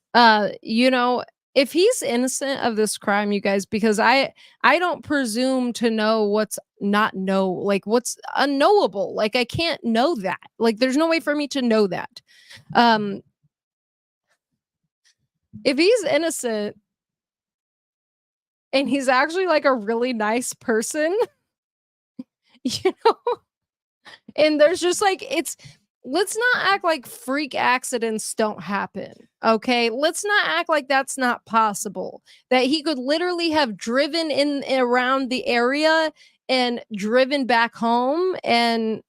You know, if he's innocent of this crime, you guys, because I don't presume to know what's what's unknowable. Like, I can't know that. Like, there's no way for me to know that. If he's innocent, and he's actually like a really nice person. You know, and there's just like let's not act like freak accidents don't happen. Okay, let's not act like that's not possible, that he could literally have driven in around the area and driven back home and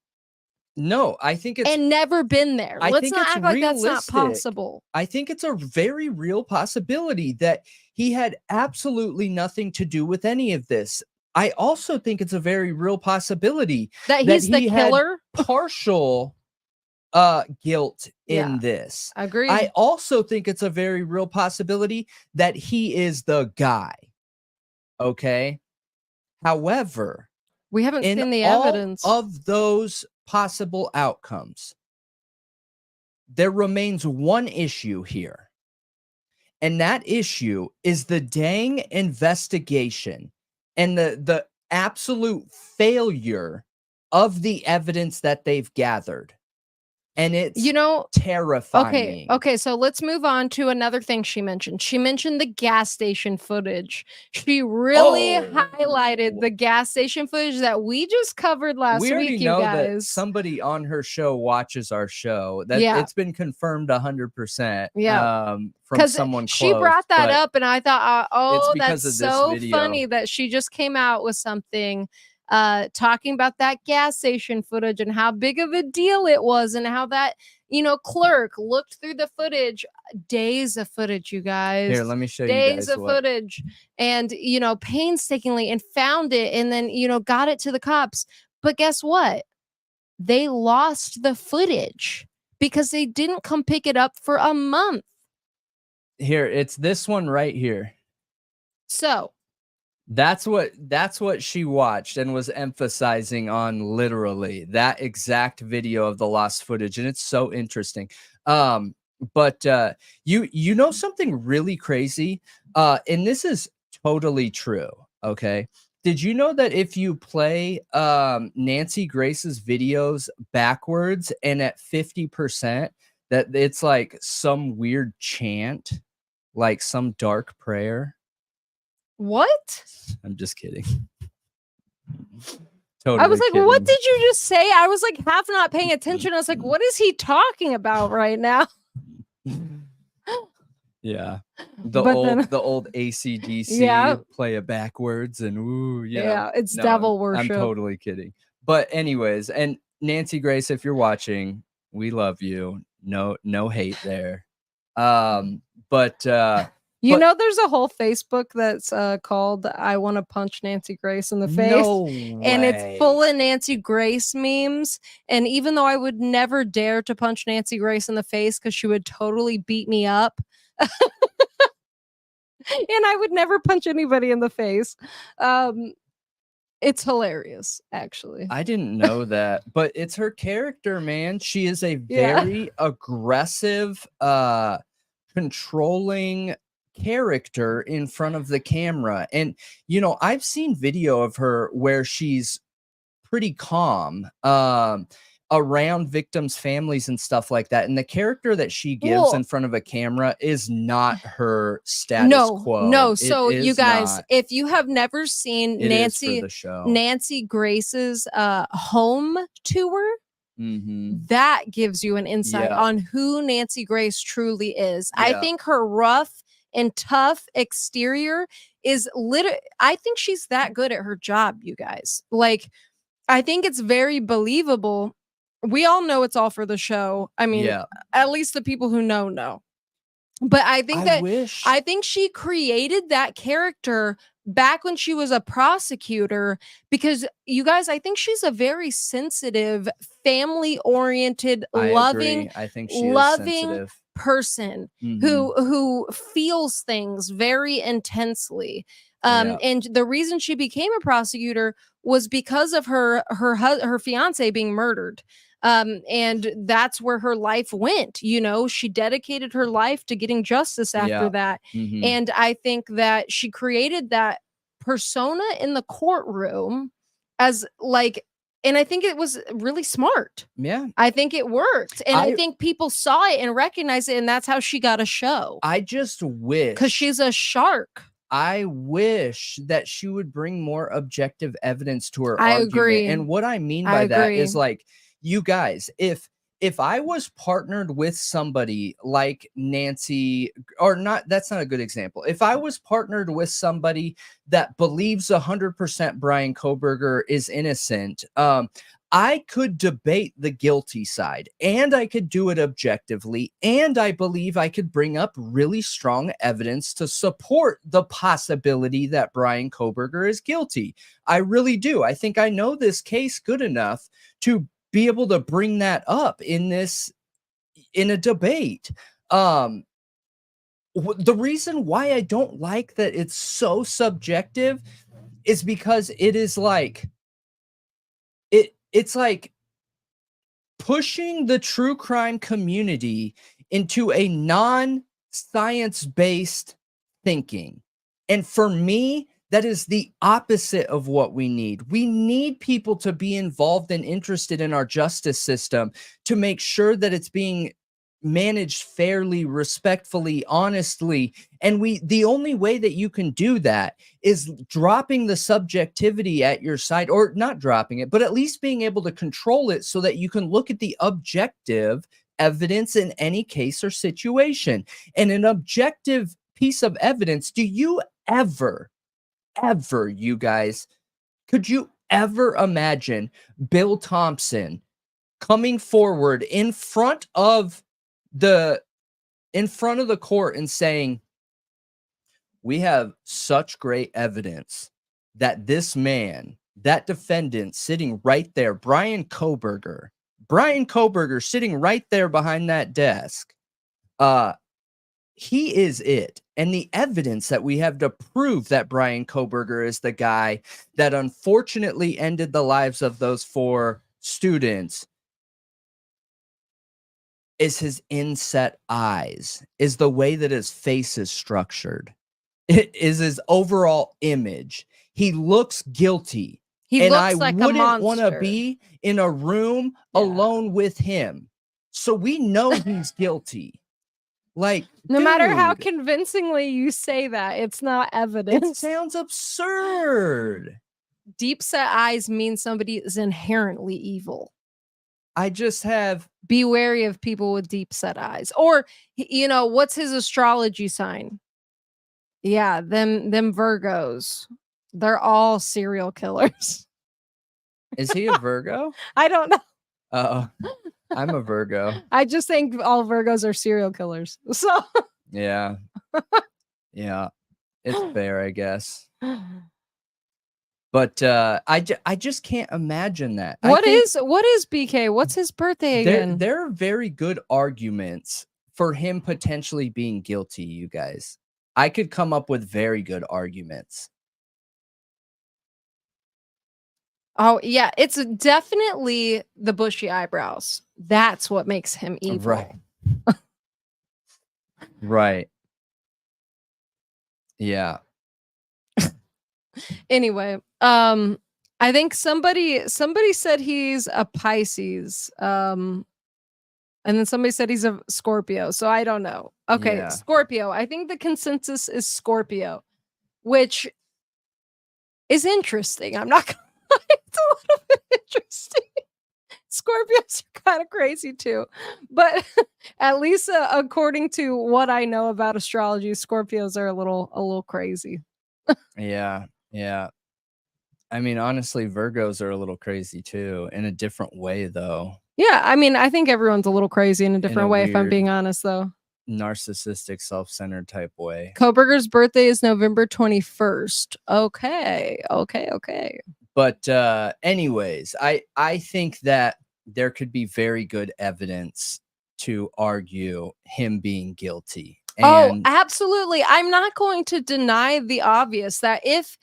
No, I think it's and never been there. I Let's think not it's act like that's not realistic. possible. I think it's a very real possibility that he had absolutely nothing to do with any of this. I also think it's a very real possibility That he's the he had killer. partial guilt in Yeah. this. Agreed. I also think it's a very real possibility that he is the guy. Okay. However, We haven't in seen the all evidence. of those possible outcomes, there remains one issue here. And that issue is the dang investigation and the absolute failure of the evidence that they've gathered. And it's terrifying. Okay, so let's move on to another thing she mentioned. She mentioned the gas station footage. She really highlighted the gas station footage that we just covered last We already week, you know that guys. somebody on her show watches our show. That Yeah. it's been confirmed 100%. Yeah. From someone close. She brought that but up, and I thought, oh, because that's of this so video. funny that she just came out with something talking about that gas station footage and how big of a deal it was, and how that clerk looked through the footage, days of footage, you guys. Here, let me show you days guys of what. footage, and painstakingly, and found it, and then got it to the cops. But guess what? They lost the footage because they didn't come pick it up for a month. Here, it's this one right here. So that's what she watched and was emphasizing on, literally that exact video of the lost footage, and it's so interesting. But you know something really crazy, and this is totally true. Okay, did you know that if you play Nancy Grace's videos backwards and at 50%, that it's like some weird chant, like some dark prayer? what? I'm just kidding. Totally. I was like, kidding. what did you just say? I was like half not paying attention. I was like, what is he talking about right now? Yeah. The old AC/DC, Yeah. play it backwards and ooh, Yeah, it's No, devil worship. I'm totally kidding. But anyways, and Nancy Grace, if you're watching, we love you. No hate there. But there's a whole Facebook that's called "I Want to Punch Nancy Grace in the Face," no and it's full of Nancy Grace memes. And even though I would never dare to punch Nancy Grace in the face because she would totally beat me up, and I would never punch anybody in the face. It's hilarious, actually. I didn't know that, but it's her character, man. She is a very aggressive, controlling character in front of the camera. And I've seen video of her where she's pretty calm around victims' families and stuff like that, and the character that she gives in front of a camera is not her status quo. So you guys, if you have never seen Nancy Grace's home tour, that gives you an insight on who Nancy Grace truly is. I think her rough and tough exterior is I think she's that good at her job, you guys. Like, I think it's very believable. We all know it's all for the show. I mean, at least the people who know. But I think I think she created that character back when she was a prosecutor, because you guys, I think she's a very sensitive, family-oriented, loving person who feels things very intensely. And the reason she became a prosecutor was because of her fiance being murdered. And that's where her life went. She dedicated her life to getting justice after that. And I think that she created that persona in the courtroom as and I think it was really smart. Yeah. I think it worked. And I think people saw it and recognized it. And that's how she got a show. I just wish. Because she's a shark. I wish that she would bring more objective evidence to her I argument. agree. And what I mean I by that is agree. like, you guys, if I was partnered with somebody like Nancy, or not, that's not a good example. If I was partnered with somebody that believes 100% Bryan Kohberger is innocent, I could debate the guilty side, and I could do it objectively, and I believe I could bring up really strong evidence to support the possibility that Bryan Kohberger is guilty. I really do. I think I know this case good enough to be able to bring that up in a debate. The reason why I don't like that it's so subjective is because it is like it's like pushing the true crime community into a non-science-based thinking. And for me, that is the opposite of what we need. We need people to be involved and interested in our justice system to make sure that it's being managed fairly, respectfully, honestly. And the only way that you can do that is dropping the subjectivity at your side, or not dropping it, but at least being able to control it so that you can look at the objective evidence in any case or situation. And an objective piece of evidence, do you ever, you guys, could you ever imagine Bill Thompson coming forward in front of the court and saying, we have such great evidence that this man, that defendant sitting right there, Bryan Kohberger sitting right there behind that desk, he is it. And the evidence that we have to prove that Bryan Kohberger is the guy that unfortunately ended the lives of those 4 students is his inset eyes, is the way that his face is structured. It is his overall image. He looks guilty. He and looks I like a wouldn't want to monster. be in a room Yeah. alone with him. So we know he's guilty. Like, No matter how dude, convincingly you say that, it's not it evidence. sounds absurd. Deep set eyes mean somebody is inherently evil. I just have Be wary of people with deep set eyes. Or, you know, what's his astrology sign? Yeah, them Virgos. They're all serial killers. Is he a Virgo? I don't know. I'm a Virgo. I just think all Virgos are serial killers. So Yeah. Yeah. It's fair, I guess. But I just can't imagine that. What is BK? What's his birthday again? There are very good arguments for him potentially being guilty, you guys. I could come up with very good arguments. Oh, yeah, it's definitely the bushy eyebrows. That's what makes him evil. Right. Right. Yeah. Anyway, I think somebody said he's a Pisces. And then somebody said he's a Scorpio. So I don't know. Okay, Yeah. Scorpio. I think the consensus is Scorpio, which is interesting. I'm not gonna lie, it's a little bit interesting. Scorpios are kind of crazy too, but at least according to what I know about astrology, Scorpios are a little crazy. Yeah. Yeah. I mean, honestly, Virgos are a little crazy too, in a different way, though. Yeah, I mean, I think everyone's a little crazy in a different way, if I'm weird, being honest, though. narcissistic, self-centered type way. Kohberger's birthday is November 21st. Okay. But anyways, I think that there could be very good evidence to argue him being guilty. Oh, absolutely. I'm not going to deny the obvious that if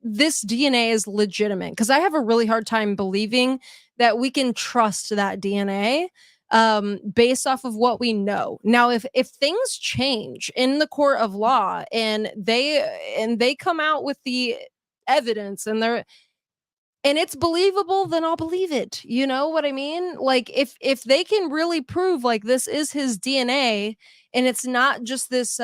this DNA is legitimate, because I have a really hard time believing that we can trust that DNA based off of what we know. Now, if things change in the court of law and they come out with the evidence and it's believable, then I'll believe it. You know what I mean? Like if they can really prove like this is his DNA and it's not just this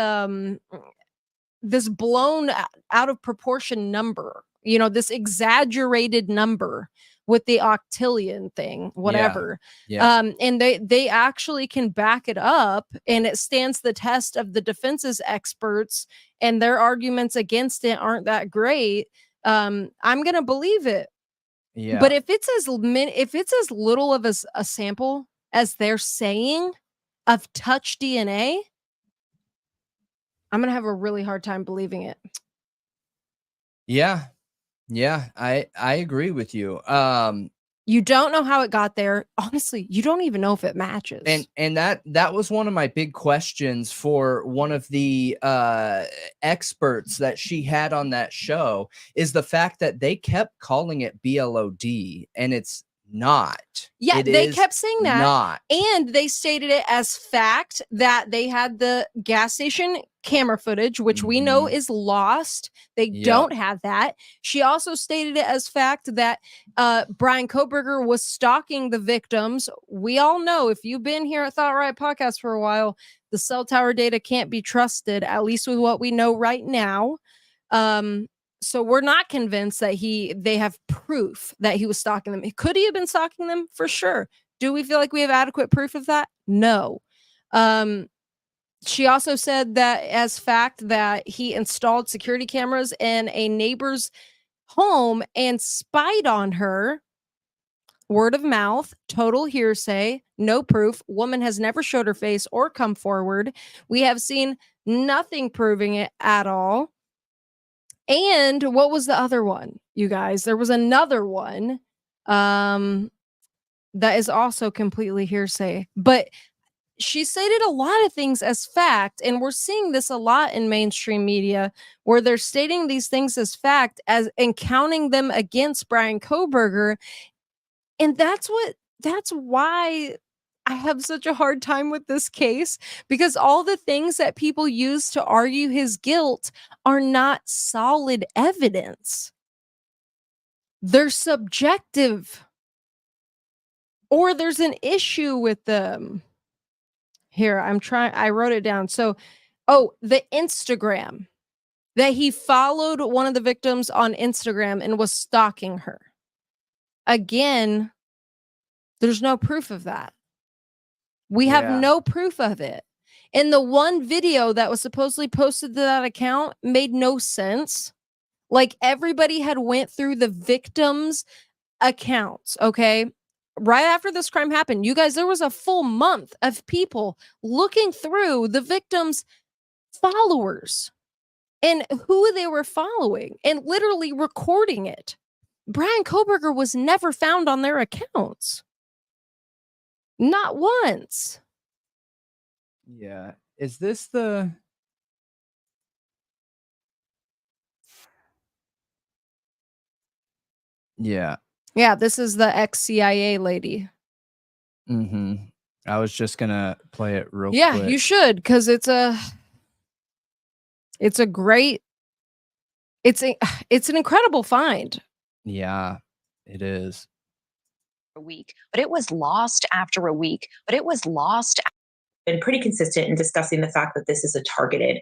this blown out of proportion number, this exaggerated number with the octillion thing, whatever. Yeah. And they actually can back it up, and it stands the test of the defense's experts, and their arguments against it aren't that great. I'm gonna believe it. Yeah. But if it's as little of a sample as they're saying of touch DNA, I'm gonna have a really hard time believing it. Yeah. I agree with you. You don't know how it got there. Honestly, you don't even know if it matches. And that was one of my big questions for one of the experts that she had on that show, is the fact that they kept calling it BLOD, and it's not. Yeah, they kept saying that. Not. And they stated it as fact that they had the gas station camera footage, which we know is lost. They don't have that. She also stated it as fact that Bryan Kohberger was stalking the victims. We all know, if you've been here at Thought Riot Podcast for a while, the cell tower data can't be trusted, at least with what we know right now. So we're not convinced that they have proof that he was stalking them. Could he have been stalking them? For sure. Do we feel like we have adequate proof of that? No. She also said that as fact that he installed security cameras in a neighbor's home and spied on her. Word of mouth, total hearsay, no proof. Woman has never showed her face or come forward. We have seen nothing proving it at all. And what was the other one, you guys? There was another one that is also completely hearsay. But she stated a lot of things as fact, and we're seeing this a lot in mainstream media, where they're stating these things as fact and counting them against Bryan Kohberger. And that's why I have such a hard time with this case, because all the things that people use to argue his guilt are not solid evidence. They're subjective, or there's an issue with them. Here, I wrote it down. So, the Instagram, that he followed one of the victims on Instagram and was stalking her. Again, there's no proof of that. We have no proof of it. And the one video that was supposedly posted to that account made no sense. Like, everybody had went through the victims' accounts, okay? Right after this crime happened, you guys, there was a full month of people looking through the victims' followers and who they were following and literally recording it. Bryan Kohberger was never found on their accounts. Not once. Yeah. Is this the... Yeah. Yeah, this is the ex-CIA lady. I was just gonna play it real quick. Yeah, you should, because it's an incredible find. Yeah, it is. A week, but it was lost after a week, Been pretty consistent in discussing the fact that this is a targeted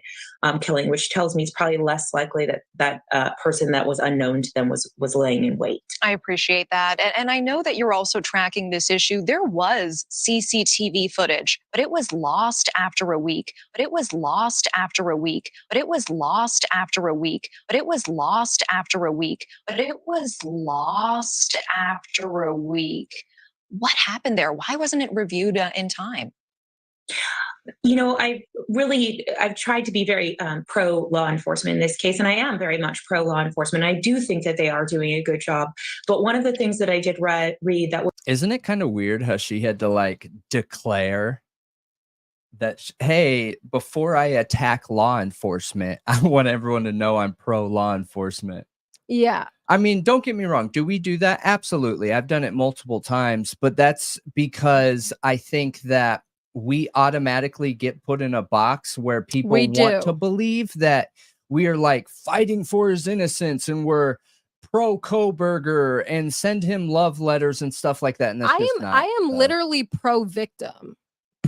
killing, which tells me it's probably less likely that person that was unknown to them was laying in wait. I appreciate that. And I know that you're also tracking this issue. There was CCTV footage, but it was lost after a week, but it was lost after a week, but it was lost after a week, but it was lost after a week, but it was lost after a week. What happened there? Why wasn't it reviewed in time? You know, I've tried to be very pro law enforcement in this case, and I am very much pro law enforcement. I do think that they are doing a good job. But one of the things that I did read that was... Isn't it kind of weird how she had to like declare that, hey, before I attack law enforcement, I want everyone to know I'm pro law enforcement. Yeah. I mean, don't get me wrong. Do we do that? Absolutely. I've done it multiple times, but that's because I think that we automatically get put in a box where people want to believe that we are like fighting for his innocence and we're pro Kohberger and send him love letters and stuff like that. And that's I am literally pro victim.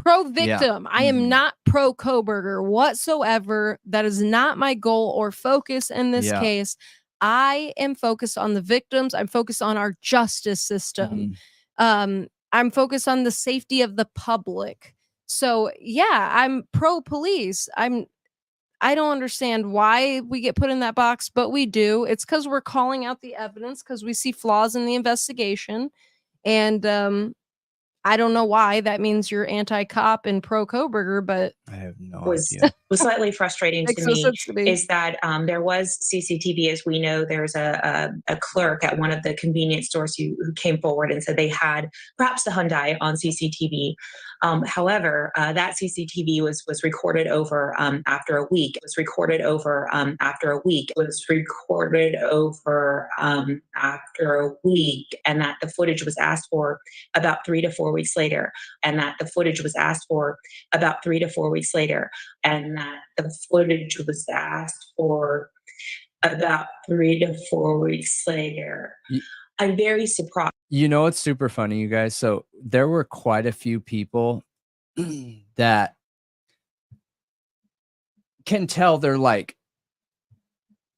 pro victim. I am not pro Kohberger whatsoever. That is not my goal or focus in this case. I am focused on the victims. I'm focused on our justice system. I'm focused on the safety of the public. So yeah, I'm pro police. I don't understand why we get put in that box, but we do. It's because we're calling out the evidence because we see flaws in the investigation. And I don't know why that means you're anti-cop and pro Kohberger, but I have no was idea. was slightly frustrating Makes to no me sense to me. is that there was CCTV. As we know, there's a clerk at one of the convenience stores who came forward and said they had perhaps the Hyundai on CCTV. However, that CCTV was recorded over after a week. It was recorded over after a week. It was recorded over after a week, and that the footage was asked for about 3 to 4 weeks later. And that the footage was asked for about 3 to 4 weeks later. And that the footage was asked for about 3 to 4 weeks later. I'm very surprised. You know, it's super funny, you guys. So there were quite a few people that can tell they're like,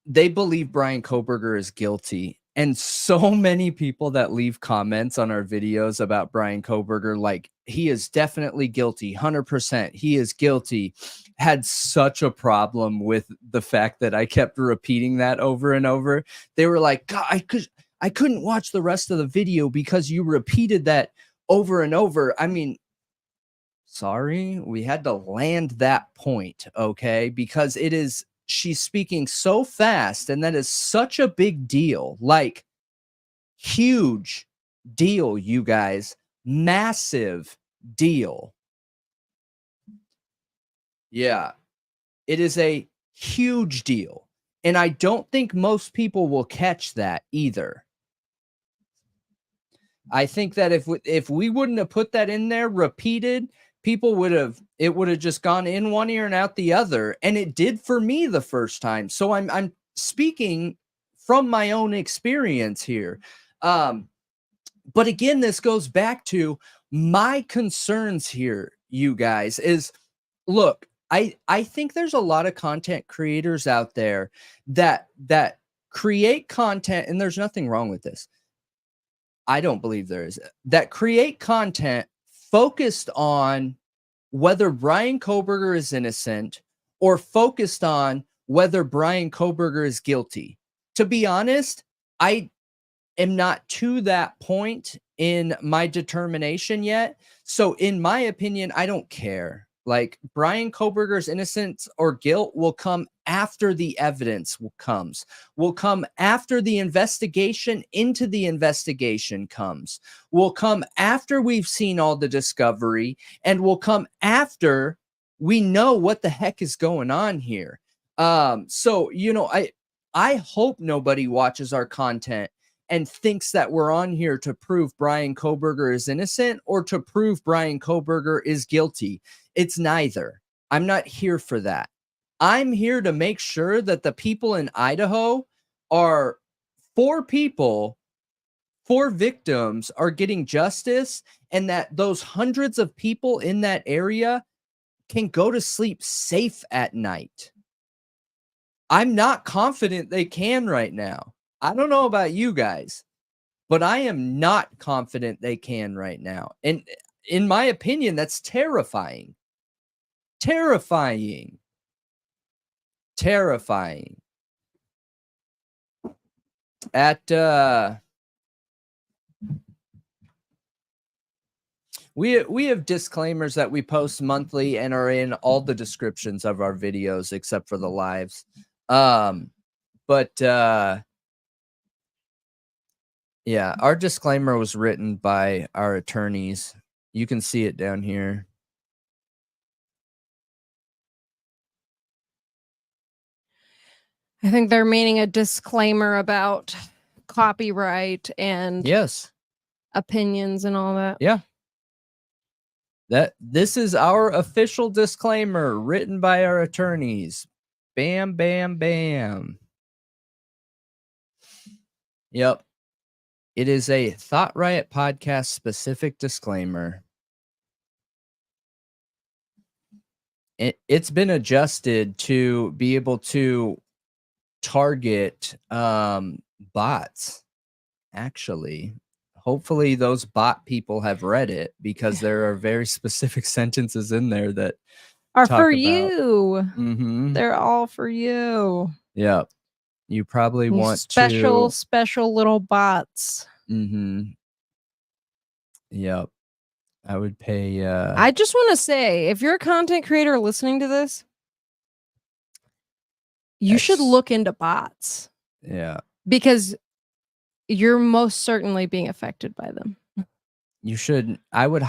they believe Bryan Kohberger is guilty. And so many people that leave comments on our videos about Bryan Kohberger, like, he is definitely guilty, 100%. He is guilty. Had such a problem with the fact that I kept repeating that over and over. They were like, God, I couldn't watch the rest of the video because you repeated that over and over. I mean, sorry, we had to land that point, okay? Because it is, she's speaking so fast, and that is such a big deal. Like, huge deal, you guys. Massive deal. Yeah, it is a huge deal. And I don't think most people will catch that either. I think that if we wouldn't have put that in there repeated, people would have just gone in one ear and out the other. And it did for me the first time. So I'm speaking from my own experience here. But again, this goes back to my concerns here, you guys, is, look, I think there's a lot of content creators out there that create content, and there's nothing wrong with this. I don't believe there is, that create content focused on whether Bryan Kohberger is innocent or focused on whether Bryan Kohberger is guilty. To be honest, I am not to that point in my determination yet. So in my opinion, I don't care. Like, Bryan Kohberger's innocence or guilt will come after the evidence comes, will come after the investigation into the investigation comes, will come after we've seen all the discovery, and will come after we know what the heck is going on here. So, you know, I hope nobody watches our content and thinks that we're on here to prove Bryan Kohberger is innocent or to prove Bryan Kohberger is guilty. It's neither. I'm not here for that. I'm here to make sure that the people in Idaho are, for victims are getting justice, and that those hundreds of people in that area can go to sleep safe at night. I'm not confident they can right now. I don't know about you guys, but I am not confident they can right now. And in my opinion, that's terrifying. Terrifying. Terrifying. We have disclaimers that we post monthly and are in all the descriptions of our videos except for the lives. Yeah, our disclaimer was written by our attorneys. You can see it down here. I think they're meaning a disclaimer about copyright and Yes. opinions and all that. Yeah. This is our official disclaimer written by our attorneys. Bam, bam, bam. Yep. It is a Thought Riot podcast specific disclaimer. it's been adjusted to be able to target bots. Actually, hopefully those bot people have read it, because there are very specific sentences in there that Are talk for about- you. Mhm. They're all for you. Yeah. You probably You want special, to. special little bots. Yep. I would pay. I just want to say, if you're a content creator listening to this, you should That's- look into bots, Yeah. because you're most certainly being affected by them. You should. I would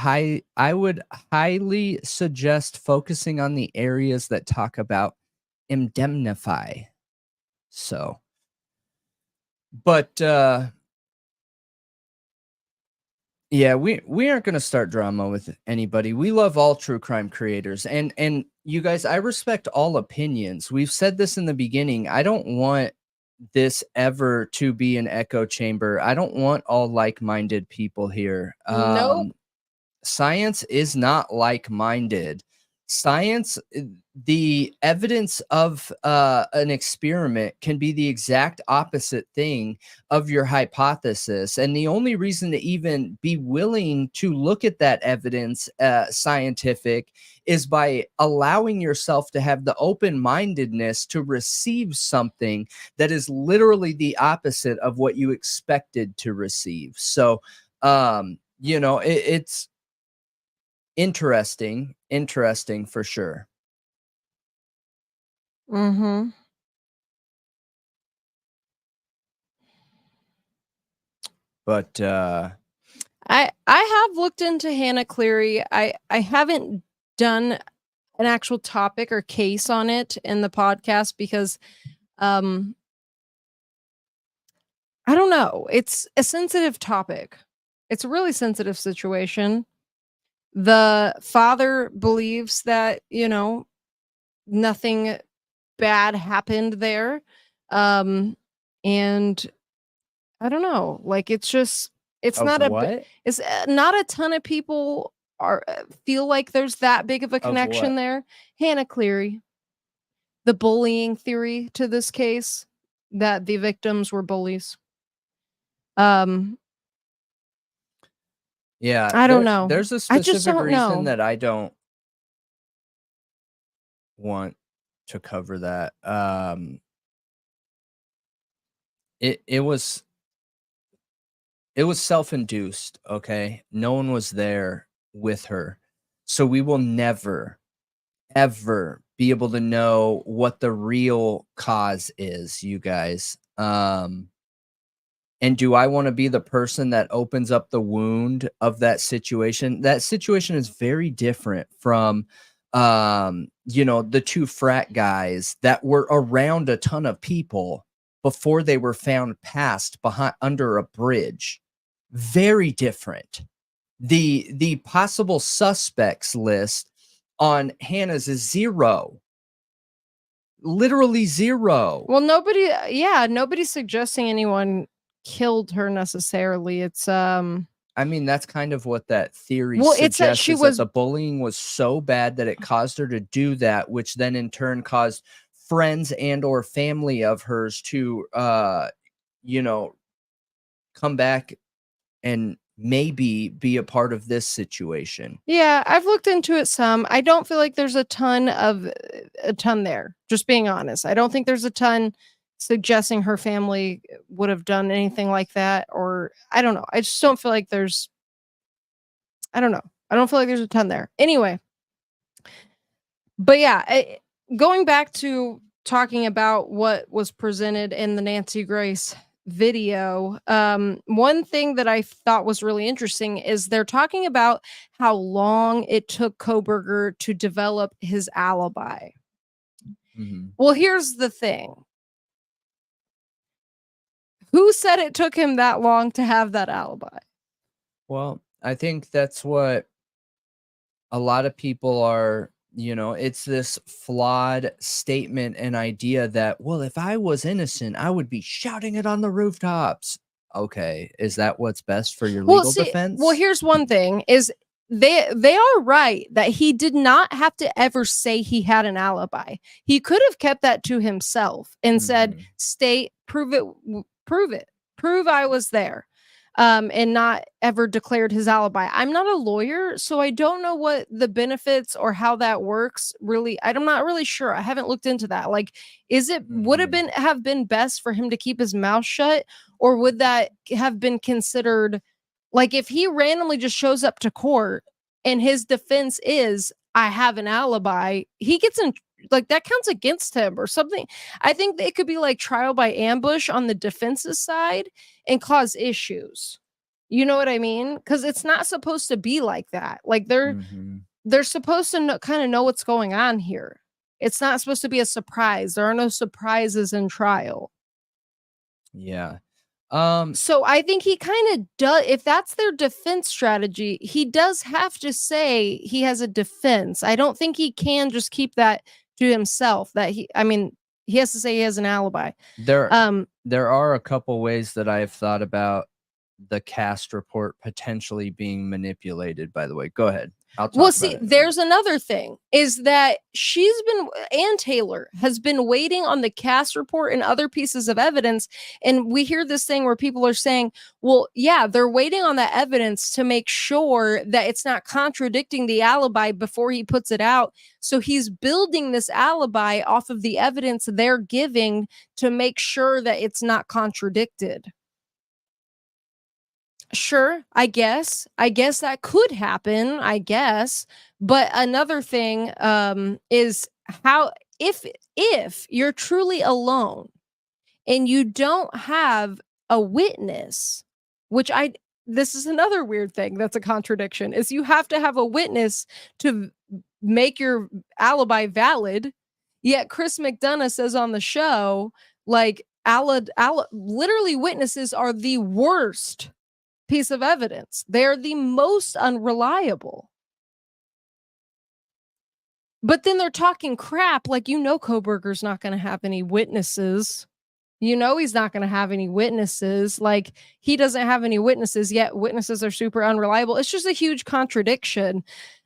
highly suggest focusing on the areas that talk about indemnify. So, but yeah, we aren't going to start drama with anybody. We love all true crime creators, and you guys, I respect all opinions. We've said this in the beginning. I don't want this ever to be an echo chamber. I don't want all like-minded people here. Nope. Science is not like-minded. Science, the evidence of an experiment can be the exact opposite thing of your hypothesis. And the only reason to even be willing to look at that evidence scientific is by allowing yourself to have the open-mindedness to receive something that is literally the opposite of what you expected to receive. So, you know, it's interesting for sure. Mm-hmm. But I have looked into Hannah Cleary. I haven't done an actual topic or case on it in the podcast, because I don't know. It's a sensitive topic. It's a really sensitive situation. The father believes that, you know, nothing bad happened there. And I don't know. Like, it's just, it's of not a, what? it's not a ton of people are feel like there's that big of a connection what? there. Hannah Cleary, the bullying theory to this case, that the victims were bullies. Yeah, I don't know. There's a I just specific don't reason know. that I don't want to cover that. It was self-induced, okay? No one was there with her. So we will never ever be able to know what the real cause is, you guys. And do I want to be the person that opens up the wound of that situation? That situation is very different from you know, the two frat guys that were around a ton of people before they were found passed behind under a bridge. Very different. The possible suspects list on Hannah's is 0. Literally 0. Well, nobody's suggesting anyone killed her necessarily. It's I mean, that's kind of what that theory Well, it's that suggests, she is was- that the bullying was so bad that it caused her to do that, which then in turn caused friends and or family of hers to you know, come back and maybe be a part of this situation. Yeah, I've looked into it some. I don't feel like there's a ton there. Just being honest, I don't think there's a ton suggesting her family would have done anything like that, or I don't know. I just don't feel like there's. I don't know. I don't feel like there's a ton there. Anyway, but yeah, going back to talking about what was presented in the Nancy Grace video, one thing that I thought was really interesting is they're talking about how long it took Kohberger to develop his alibi. Mm-hmm. Well, here's the thing. Who said it took him that long to have that alibi? Well, I think that's what a lot of people are, you know, it's this flawed statement and idea that, well, if I was innocent, I would be shouting it on the rooftops. Okay, is that what's best for your legal defense? Well, here's one thing is they are right that he did not have to ever say he had an alibi. He could have kept that to himself and said, state, prove I was there, and not ever declared his alibi. I'm not a lawyer, so I don't know what the benefits or how that works. Really, I'm not really sure. I haven't looked into that. Like, would have been best for him to keep his mouth shut, or would that have been considered? Like, if he randomly just shows up to court and his defense is, I have an alibi, he gets in, like, that counts against him or something. I think it could be like trial by ambush on the defense's side and cause issues. You know what I mean? Because it's not supposed to be like that. Like, they're supposed to kind of know what's going on here. It's not supposed to be a surprise. There are no surprises in trial. Yeah. So I think he kind of does, if that's their defense strategy, he does have to say he has a defense. I don't think he can just keep that to himself, that he has to say he has an alibi. There are a couple ways that I have thought about the cast report potentially being manipulated, by the way. Go ahead. I'll talk about it. There's another thing, is that Ann Taylor has been waiting on the cast report and other pieces of evidence. And we hear this thing where people are saying, well, yeah, they're waiting on that evidence to make sure that it's not contradicting the alibi before he puts it out. So he's building this alibi off of the evidence they're giving to make sure that it's not contradicted. Sure, I guess that could happen, I guess. But another thing is how, if you're truly alone and you don't have a witness, which this is another weird thing that's a contradiction, is you have to have a witness to make your alibi valid. Yet Chris McDonough says on the show, like, literally witnesses are the worst piece of evidence. They're the most unreliable. But then they're talking crap, like, Kohberger's not going to have any witnesses. He's not going to have any witnesses. Like, he doesn't have any witnesses, yet witnesses are super unreliable. It's just a huge contradiction.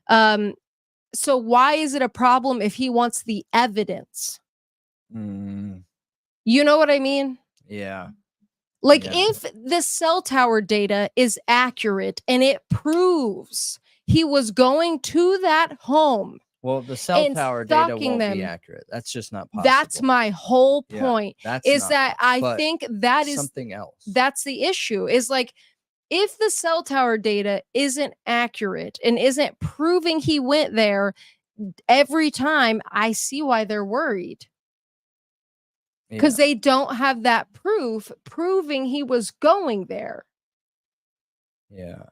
So why is it a problem if he wants the evidence? You know what I mean? Yeah. Like, if the cell tower data is accurate and it proves he was going to that home, well, the cell tower data won't be accurate. That's just not possible. That's my whole point. I think that is something else. That's the issue, is like, if the cell tower data isn't accurate and isn't proving he went there every time, I see why they're worried. Because they don't have that proof proving he was going there. Yeah.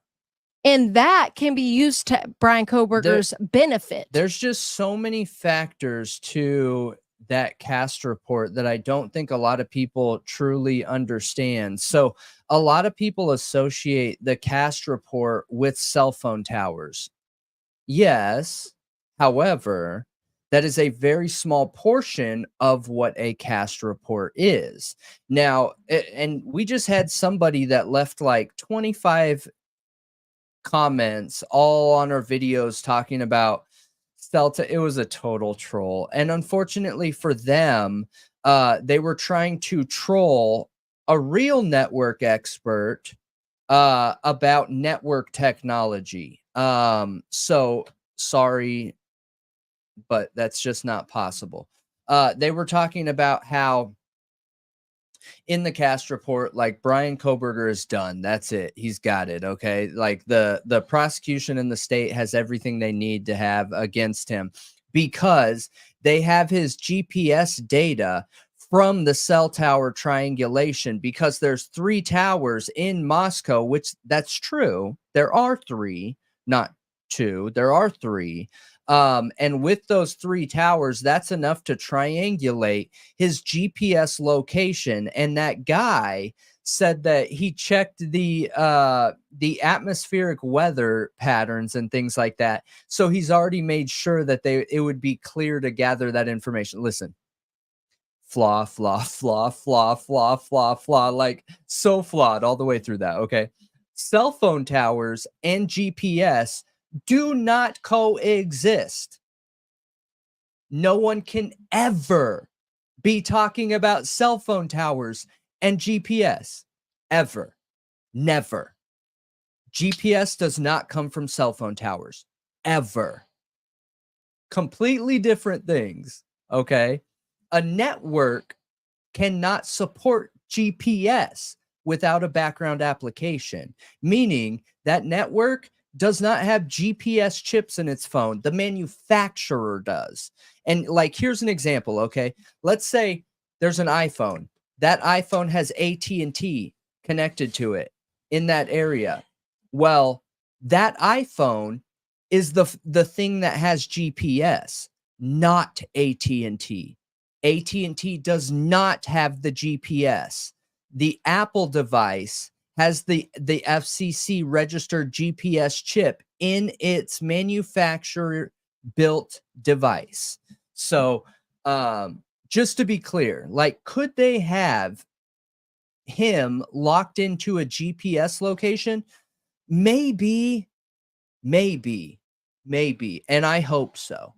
And that can be used to Bryan Kohberger's benefit. There's just so many factors to that cast report that I don't think a lot of people truly understand. So a lot of people associate the cast report with cell phone towers. Yes. However, that is a very small portion of what a cast report is. Now, and we just had somebody that left like 25 comments all on our videos talking about it was a total troll. And unfortunately for them, they were trying to troll a real network expert about network technology. So sorry, but that's just not possible. They were talking about how in the cast report, like, Bryan Kohberger is done. That's it. He's got it. Okay. Like, the prosecution in the state has everything they need to have against him because they have his GPS data from the cell tower triangulation, because there's 3 towers in Moscow, which that's true. There are 3, not 2. There are 3. And with those 3 towers, that's enough to triangulate his GPS location. And that guy said that he checked the atmospheric weather patterns and things like that. So he's already made sure that it would be clear to gather that information. Listen, flaw, like, so flawed all the way through that. Okay. Cell phone towers and GPS do not coexist. No one can ever be talking about cell phone towers and GPS. Ever. Never. GPS does not come from cell phone towers. Ever. Completely different things. Okay? A network cannot support GPS without a background application, meaning that network does not have GPS chips in its phone. The manufacturer does. And like, here's an example, okay? Let's say there's an iPhone. That iPhone has AT&T connected to it in that area. Well, that iPhone is the thing that has GPS, not AT&T. AT&T does not have the GPS. The Apple device has the FCC registered GPS chip in its manufacturer built device. So just to be clear, like, could they have him locked into a GPS location? Maybe. And I hope so.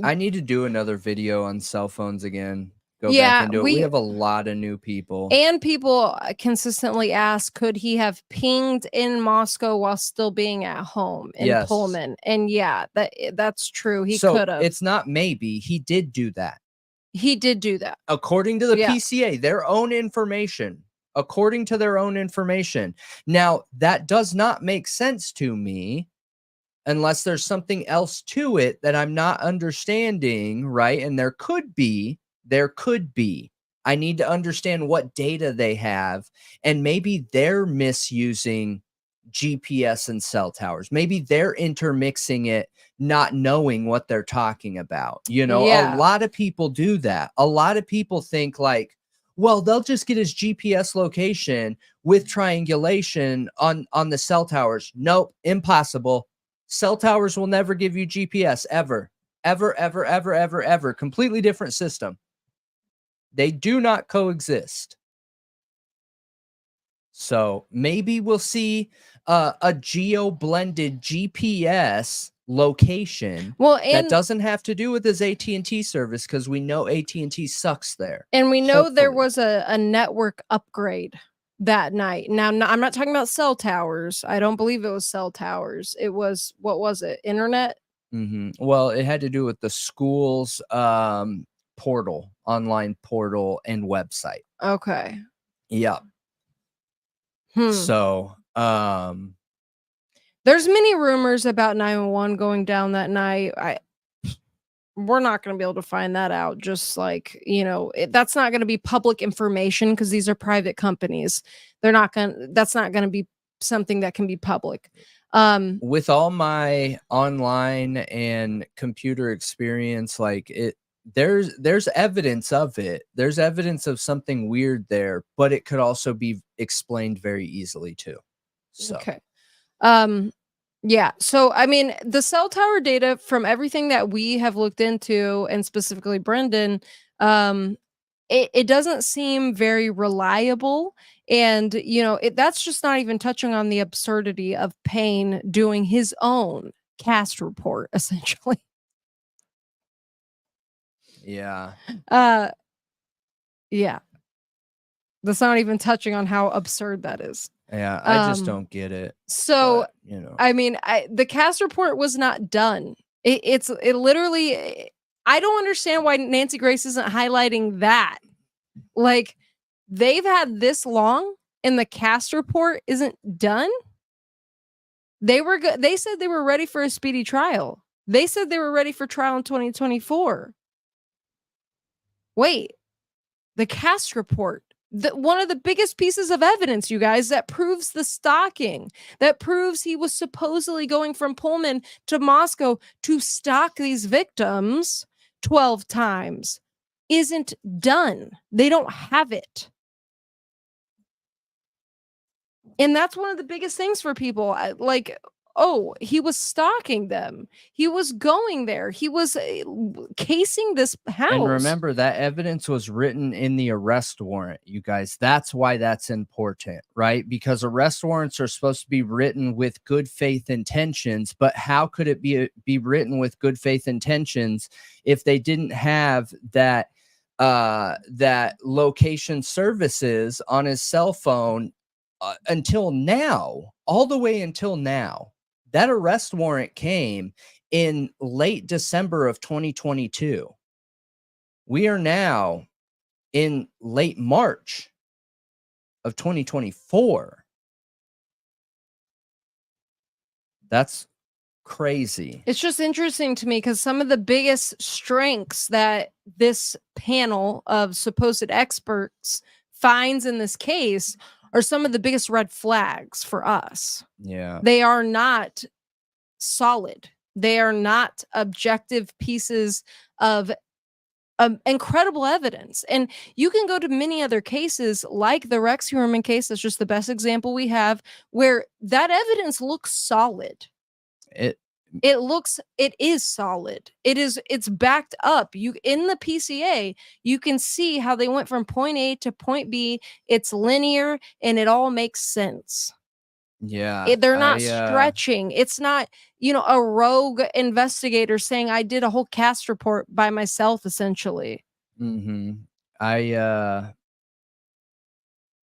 I need to do another video on cell phones again. Go back into it. We have a lot of new people. And people consistently ask, could he have pinged in Moscow while still being at home in Pullman? And yeah, that's true. He could have. It's not maybe. He did do that. He did do that. According to the PCA, their own information. According to their own information. Now, that does not make sense to me unless there's something else to it that I'm not understanding, right? And there could be. I need to understand what data they have, and maybe they're misusing GPS and cell towers. Maybe they're intermixing it, not knowing what they're talking about. You know, a lot of people do that. A lot of people think like, well, they'll just get his GPS location with triangulation on the cell towers. Nope, impossible. Cell towers will never give you GPS ever. Ever. Completely different system. They do not coexist. So maybe we'll see a geo-blended GPS location that doesn't have to do with his AT&T service, because we know AT&T sucks there. And we know there was a network upgrade that night. Now, I'm not talking about cell towers. I don't believe it was cell towers. It was, what was it? Internet? Well, it had to do with the school's portal, online portal and website. Okay. Yeah. So, there's many rumors about 911 going down that night. We're not going to be able to find that out. Just like, you know, that's not going to be public information because these are private companies. That's not going to be something that can be public. With all my online and computer experience, like there's evidence of it. There's evidence of something weird there, but it could also be explained very easily too. So. Okay. Yeah. So, I mean, the cell tower data from everything that we have looked into, and specifically Brendan, it doesn't seem very reliable. And, you know, that's just not even touching on the absurdity of Payne doing his own cast report, essentially. Yeah. Yeah. That's not even touching on how absurd that is. Yeah, I just don't get it. So, but, you know, I mean, the cast report was not done. It literally, I don't understand why Nancy Grace isn't highlighting that. Like, they've had this long and the cast report isn't done. They said they were ready for a speedy trial. They said they were ready for trial in 2024. Wait, the cast report. One of the biggest pieces of evidence, you guys, that proves the stalking, that proves he was supposedly going from Pullman to Moscow to stalk these victims 12 times, isn't done. They don't have it. And that's one of the biggest things for people. Like, oh, he was stalking them. He was going there. He was casing this house. And remember, that evidence was written in the arrest warrant, you guys. That's why that's important, right? Because arrest warrants are supposed to be written with good faith intentions, but how could it be written with good faith intentions if they didn't have that location services on his cell phone until now, all the way until now? That arrest warrant came in late December of 2022. We are now in late March of 2024. That's crazy. It's just interesting to me because some of the biggest strengths that this panel of supposed experts finds in this case are some of the biggest red flags for us. Yeah. They are not solid. They are not objective pieces of incredible evidence. And you can go to many other cases like the Rex Heuermann case. That's just the best example we have, where that evidence looks solid. It is solid. It's backed up. You in the PCA, you can see how they went from point A to point B. It's linear and it all makes sense. Yeah. They're not stretching. It's not, a rogue investigator saying I did a whole cast report by myself, essentially. Mm-hmm.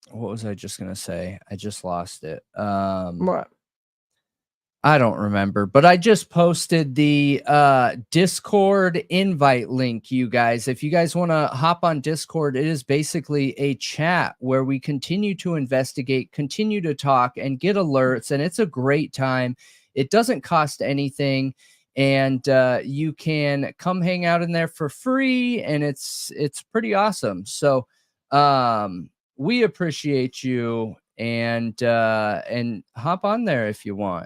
What was I just gonna say? I just lost it. What? I don't remember, but I just posted the Discord invite link, you guys. If you guys want to hop on Discord, it is basically a chat where we continue to investigate, continue to talk, and get alerts. And it's a great time. It doesn't cost anything. And you can come hang out in there for free. And it's pretty awesome. So we appreciate you, and hop on there if you want.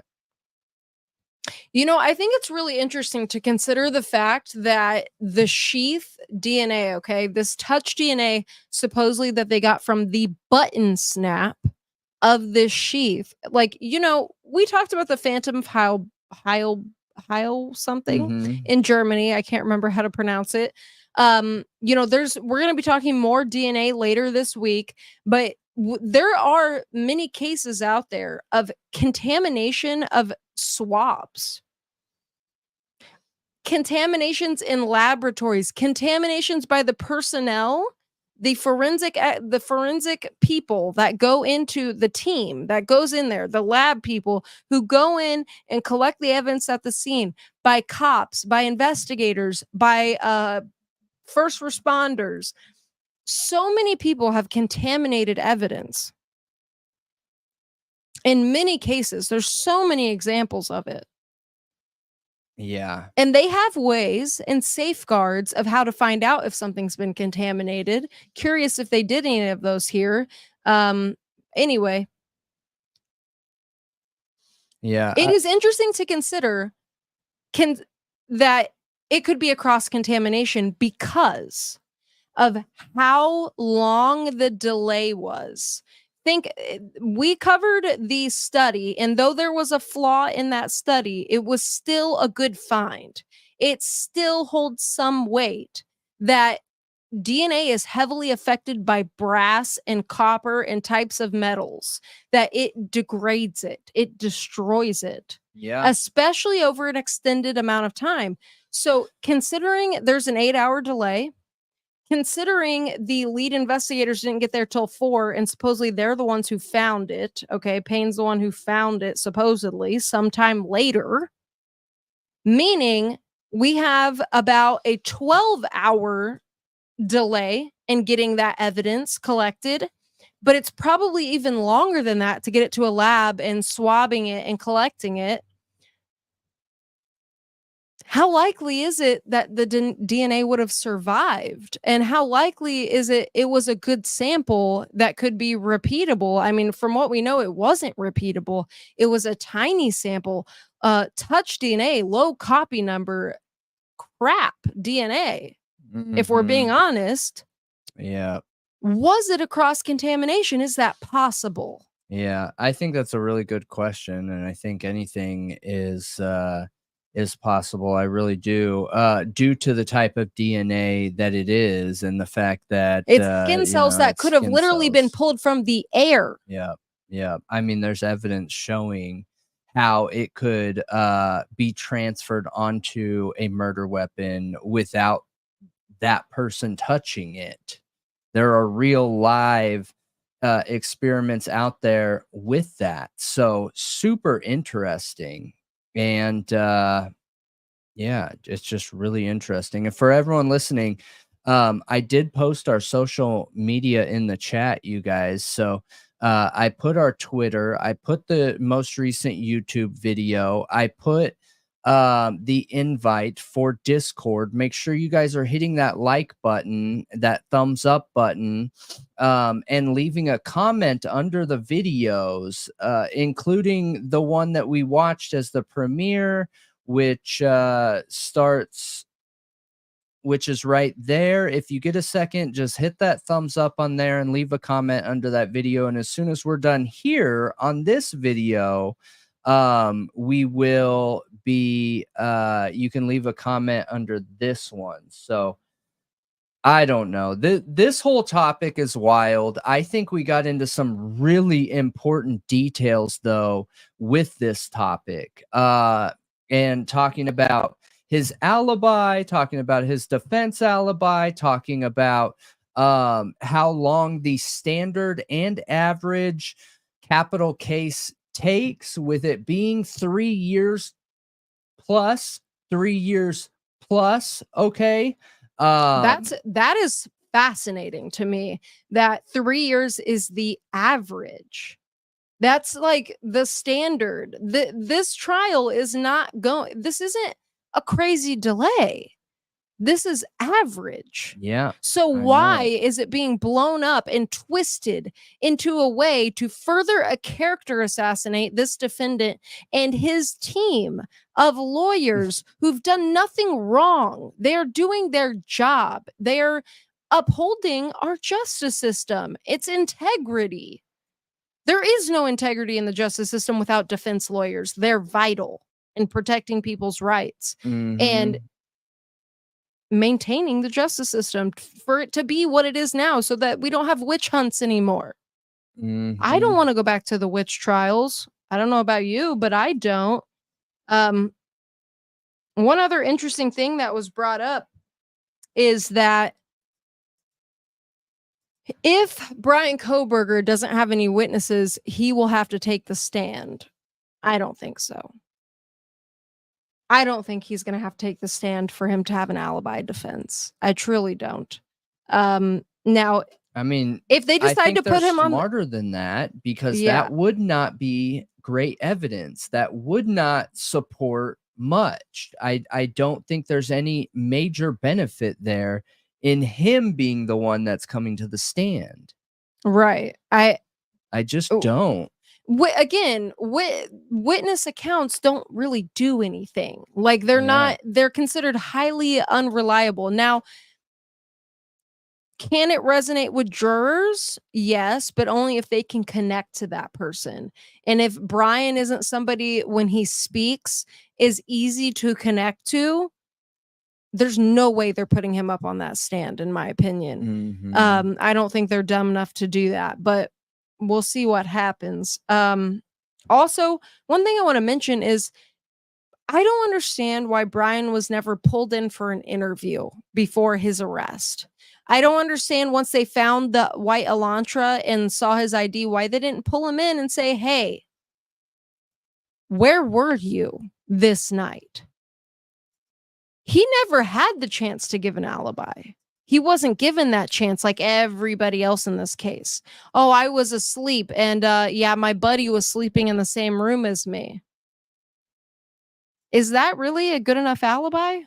I think it's really interesting to consider the fact that the sheath DNA, okay, this touch DNA supposedly that they got from the button snap of this sheath. Like, we talked about the Phantom Heil something in Germany. I can't remember how to pronounce it. We're going to be talking more DNA later this week, but there are many cases out there of contamination of swabs, contaminations in laboratories, contaminations by the personnel, the forensic people that go into the team that goes in there, the lab people who go in and collect the evidence at the scene, by cops, by investigators, by first responders. So many people have contaminated evidence. In many cases, there's so many examples of it. Yeah. And they have ways and safeguards of how to find out if something's been contaminated. Curious if they did any of those here. Anyway. Yeah. It is interesting to consider that it could be a cross-contamination because of how long the delay was. Think we covered the study, and though there was a flaw in that study, it was still a good find. It still holds some weight that DNA is heavily affected by brass and copper and types of metals, that it degrades it, it destroys it. Yeah. Especially over an extended amount of time. So considering there's an 8-hour delay, considering the lead investigators didn't get there till 4, and supposedly they're the ones who found it. Okay, Payne's the one who found it, supposedly, sometime later. Meaning we have about a 12-hour delay in getting that evidence collected. But it's probably even longer than that to get it to a lab and swabbing it and collecting it. How likely is it that the DNA would have survived? And how likely is it was a good sample that could be repeatable? I mean, from what we know, it wasn't repeatable. It was a tiny sample, touch DNA, low copy number, crap DNA. If we're being honest. Yeah. Was it a cross-contamination? Is that possible? Yeah, I think that's a really good question, and I think anything is possible. I really do. Due to the type of DNA that it is, and the fact that It's skin cells that it's could have skin literally been cells. pulled from the air. Yeah, yeah. I mean, there's evidence showing how it could be transferred onto a murder weapon without that person touching it. There are real live experiments out there with that. So super interesting. And yeah, it's just really interesting. And for everyone listening, I did post our social media in the chat, you guys. So I put our Twitter, I put the most recent YouTube video, I put the invite for Discord. Make sure you guys are hitting that like button, that thumbs up button, and leaving a comment under the videos, including the one that we watched as the premiere, which is right there. If you get a second, just hit that thumbs up on there and leave a comment under that video. And as soon as we're done here on this video, we will be you can leave a comment under this one. So I don't know. This whole topic is wild. I think we got into some really important details though with this topic. And talking about his alibi, talking about his defense alibi, talking about how long the standard and average capital case takes, with it being 3 years plus, 3 years plus. Okay. That is fascinating to me, that 3 years is the average. That's like the standard. This trial is not going, this isn't a crazy delay. This is average. Yeah. So why is it being blown up and twisted into a way to further a character assassinate this defendant and his team of lawyers who've done nothing wrong? They're doing their job. They're upholding our justice system, its integrity. There is no integrity in the justice system without defense lawyers. They're vital in protecting people's rights and maintaining the justice system for it to be what it is now, so that we don't have witch hunts anymore. I don't want to go back to the witch trials. I don't know about you, but I don't. One other interesting thing that was brought up is that if Bryan Kohberger doesn't have any witnesses, he will have to take the stand. I don't think so. I don't think he's going to have to take the stand for him to have an alibi defense. I truly don't. Now, I mean, if they decide to put him on, smarter than that, because that would not be great evidence. That would not support much. I don't think there's any major benefit there in him being the one that's coming to the stand. Right. I just don't. Again, witness accounts don't really do anything. Like they're considered highly unreliable. Now, can it resonate with jurors? Yes, but only if they can connect to that person. And if Bryan isn't somebody, when he speaks, is easy to connect to, there's no way they're putting him up on that stand, in my opinion. I don't think they're dumb enough to do that, but we'll see what happens. Also, one thing I want to mention is I don't understand why Bryan was never pulled in for an interview before his arrest. I don't understand, once they found the white Elantra and saw his ID, why they didn't pull him in and say, hey, where were you this night? He never had the chance to give an alibi. He wasn't given that chance like everybody else in this case. Oh, I was asleep, and yeah, my buddy was sleeping in the same room as me. Is that really a good enough alibi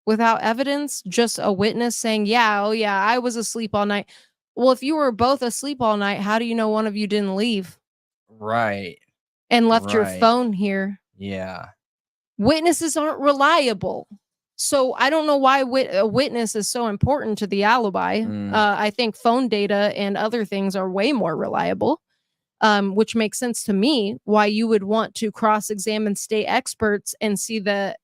without evidence? Just a witness saying, yeah, oh yeah, I was asleep all night. Well, if you were both asleep all night, how do you know one of you didn't leave? Right. And left your phone here. Yeah. Witnesses aren't reliable. So I don't know why a witness is so important to the alibi. I think phone data and other things are way more reliable. which makes sense to me why you would want to cross-examine state experts and see the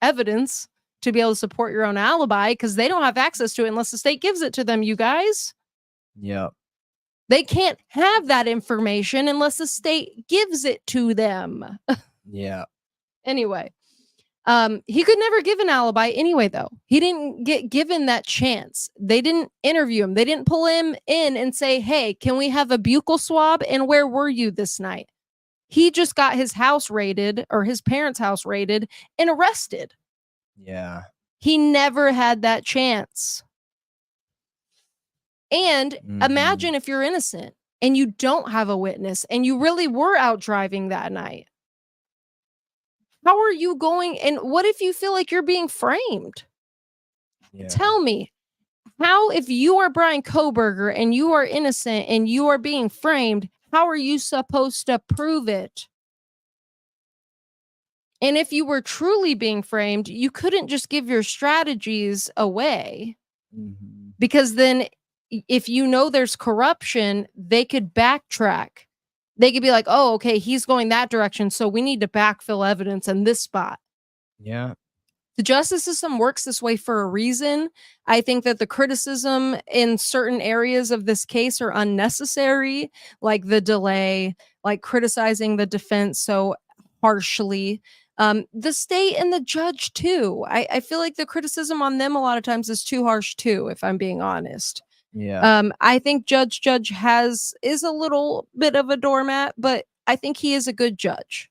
evidence to be able to support your own alibi, because they don't have access to it unless the state gives it to them, you guys. Yep. They can't have that information unless the state gives it to them. Yeah. Anyway, he could never give an alibi anyway, though. He didn't get given that chance. They didn't interview him. They didn't pull him in and say, hey, can we have a buccal swab? And where were you this night? He just got his house raided, or his parents' house raided, and arrested. Yeah. He never had that chance. And imagine if you're innocent and you don't have a witness and you really were out driving that night. How are you going? And what if you feel like you're being framed? Yeah. Tell me, how, if you are Bryan Kohberger and you are innocent and you are being framed, how are you supposed to prove it? And if you were truly being framed, you couldn't just give your strategies away, because then if you know there's corruption, they could backtrack. They could be like, oh, okay, he's going that direction, so we need to backfill evidence in this spot. Yeah. The justice system works this way for a reason. I think that the criticism in certain areas of this case are unnecessary, like the delay, like criticizing the defense so harshly. The state and the judge, too. I feel like the criticism on them a lot of times is too harsh, too, if I'm being honest. Yeah. I think Judge is a little bit of a doormat, but I think he is a good judge.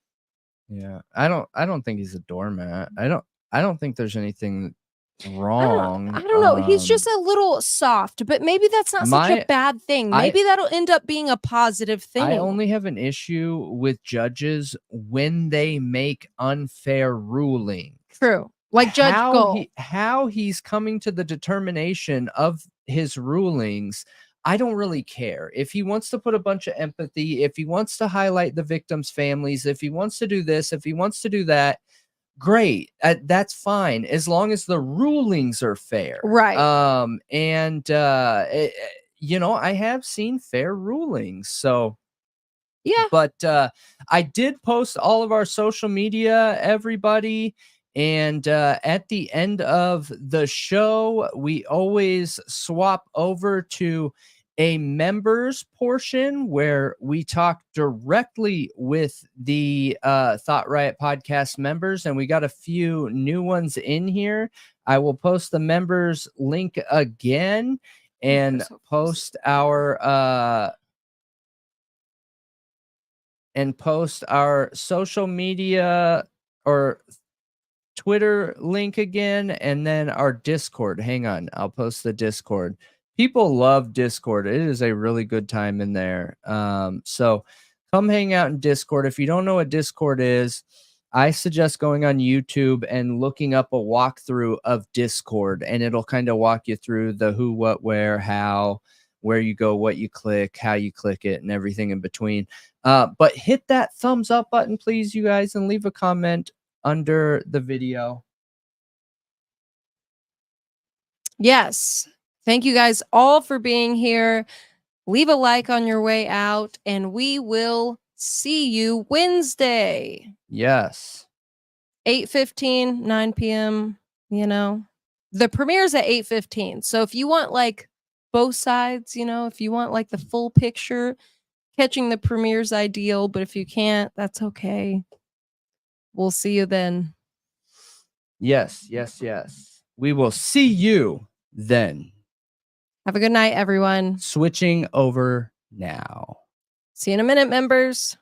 Yeah. I don't think he's a doormat. I don't think there's anything wrong. I don't know. He's just a little soft, but maybe that's not such a bad thing. Maybe that'll end up being a positive thing. I only have an issue with judges when they make unfair rulings. True. Like Judge Gold. How he's coming to the determination of his rulings, I don't really care. If he wants to put a bunch of empathy, if he wants to highlight the victims' families, if he wants to do this, if he wants to do that, great. That's fine, as long as the rulings are fair. Right. I have seen fair rulings. So yeah. But I did post all of our social media, everybody. And at the end of the show, we always swap over to a members portion where we talk directly with the Thought Riot podcast members. And we got a few new ones in here. I will post the members link again and post our social media or Twitter link again, and then our Discord. Hang on, I'll post the Discord. People love Discord. It is a really good time in there. So come hang out in Discord. If you don't know what Discord is, I suggest going on YouTube and looking up a walkthrough of Discord, and it'll kind of walk you through the who, what, where, how, where you go, what you click, how you click it, and everything in between. But hit that thumbs up button, please, you guys, and leave a comment under the video. Yes. Thank you guys all for being here. Leave a like on your way out, and we will see you Wednesday. Yes. 8:15, 9 p.m. The premiere's at 8:15. So if you want like both sides, if you want like the full picture, catching the premiere's ideal. But if you can't, that's okay. We'll see you then. Yes. We will see you then. Have a good night, everyone. Switching over now. See you in a minute, members.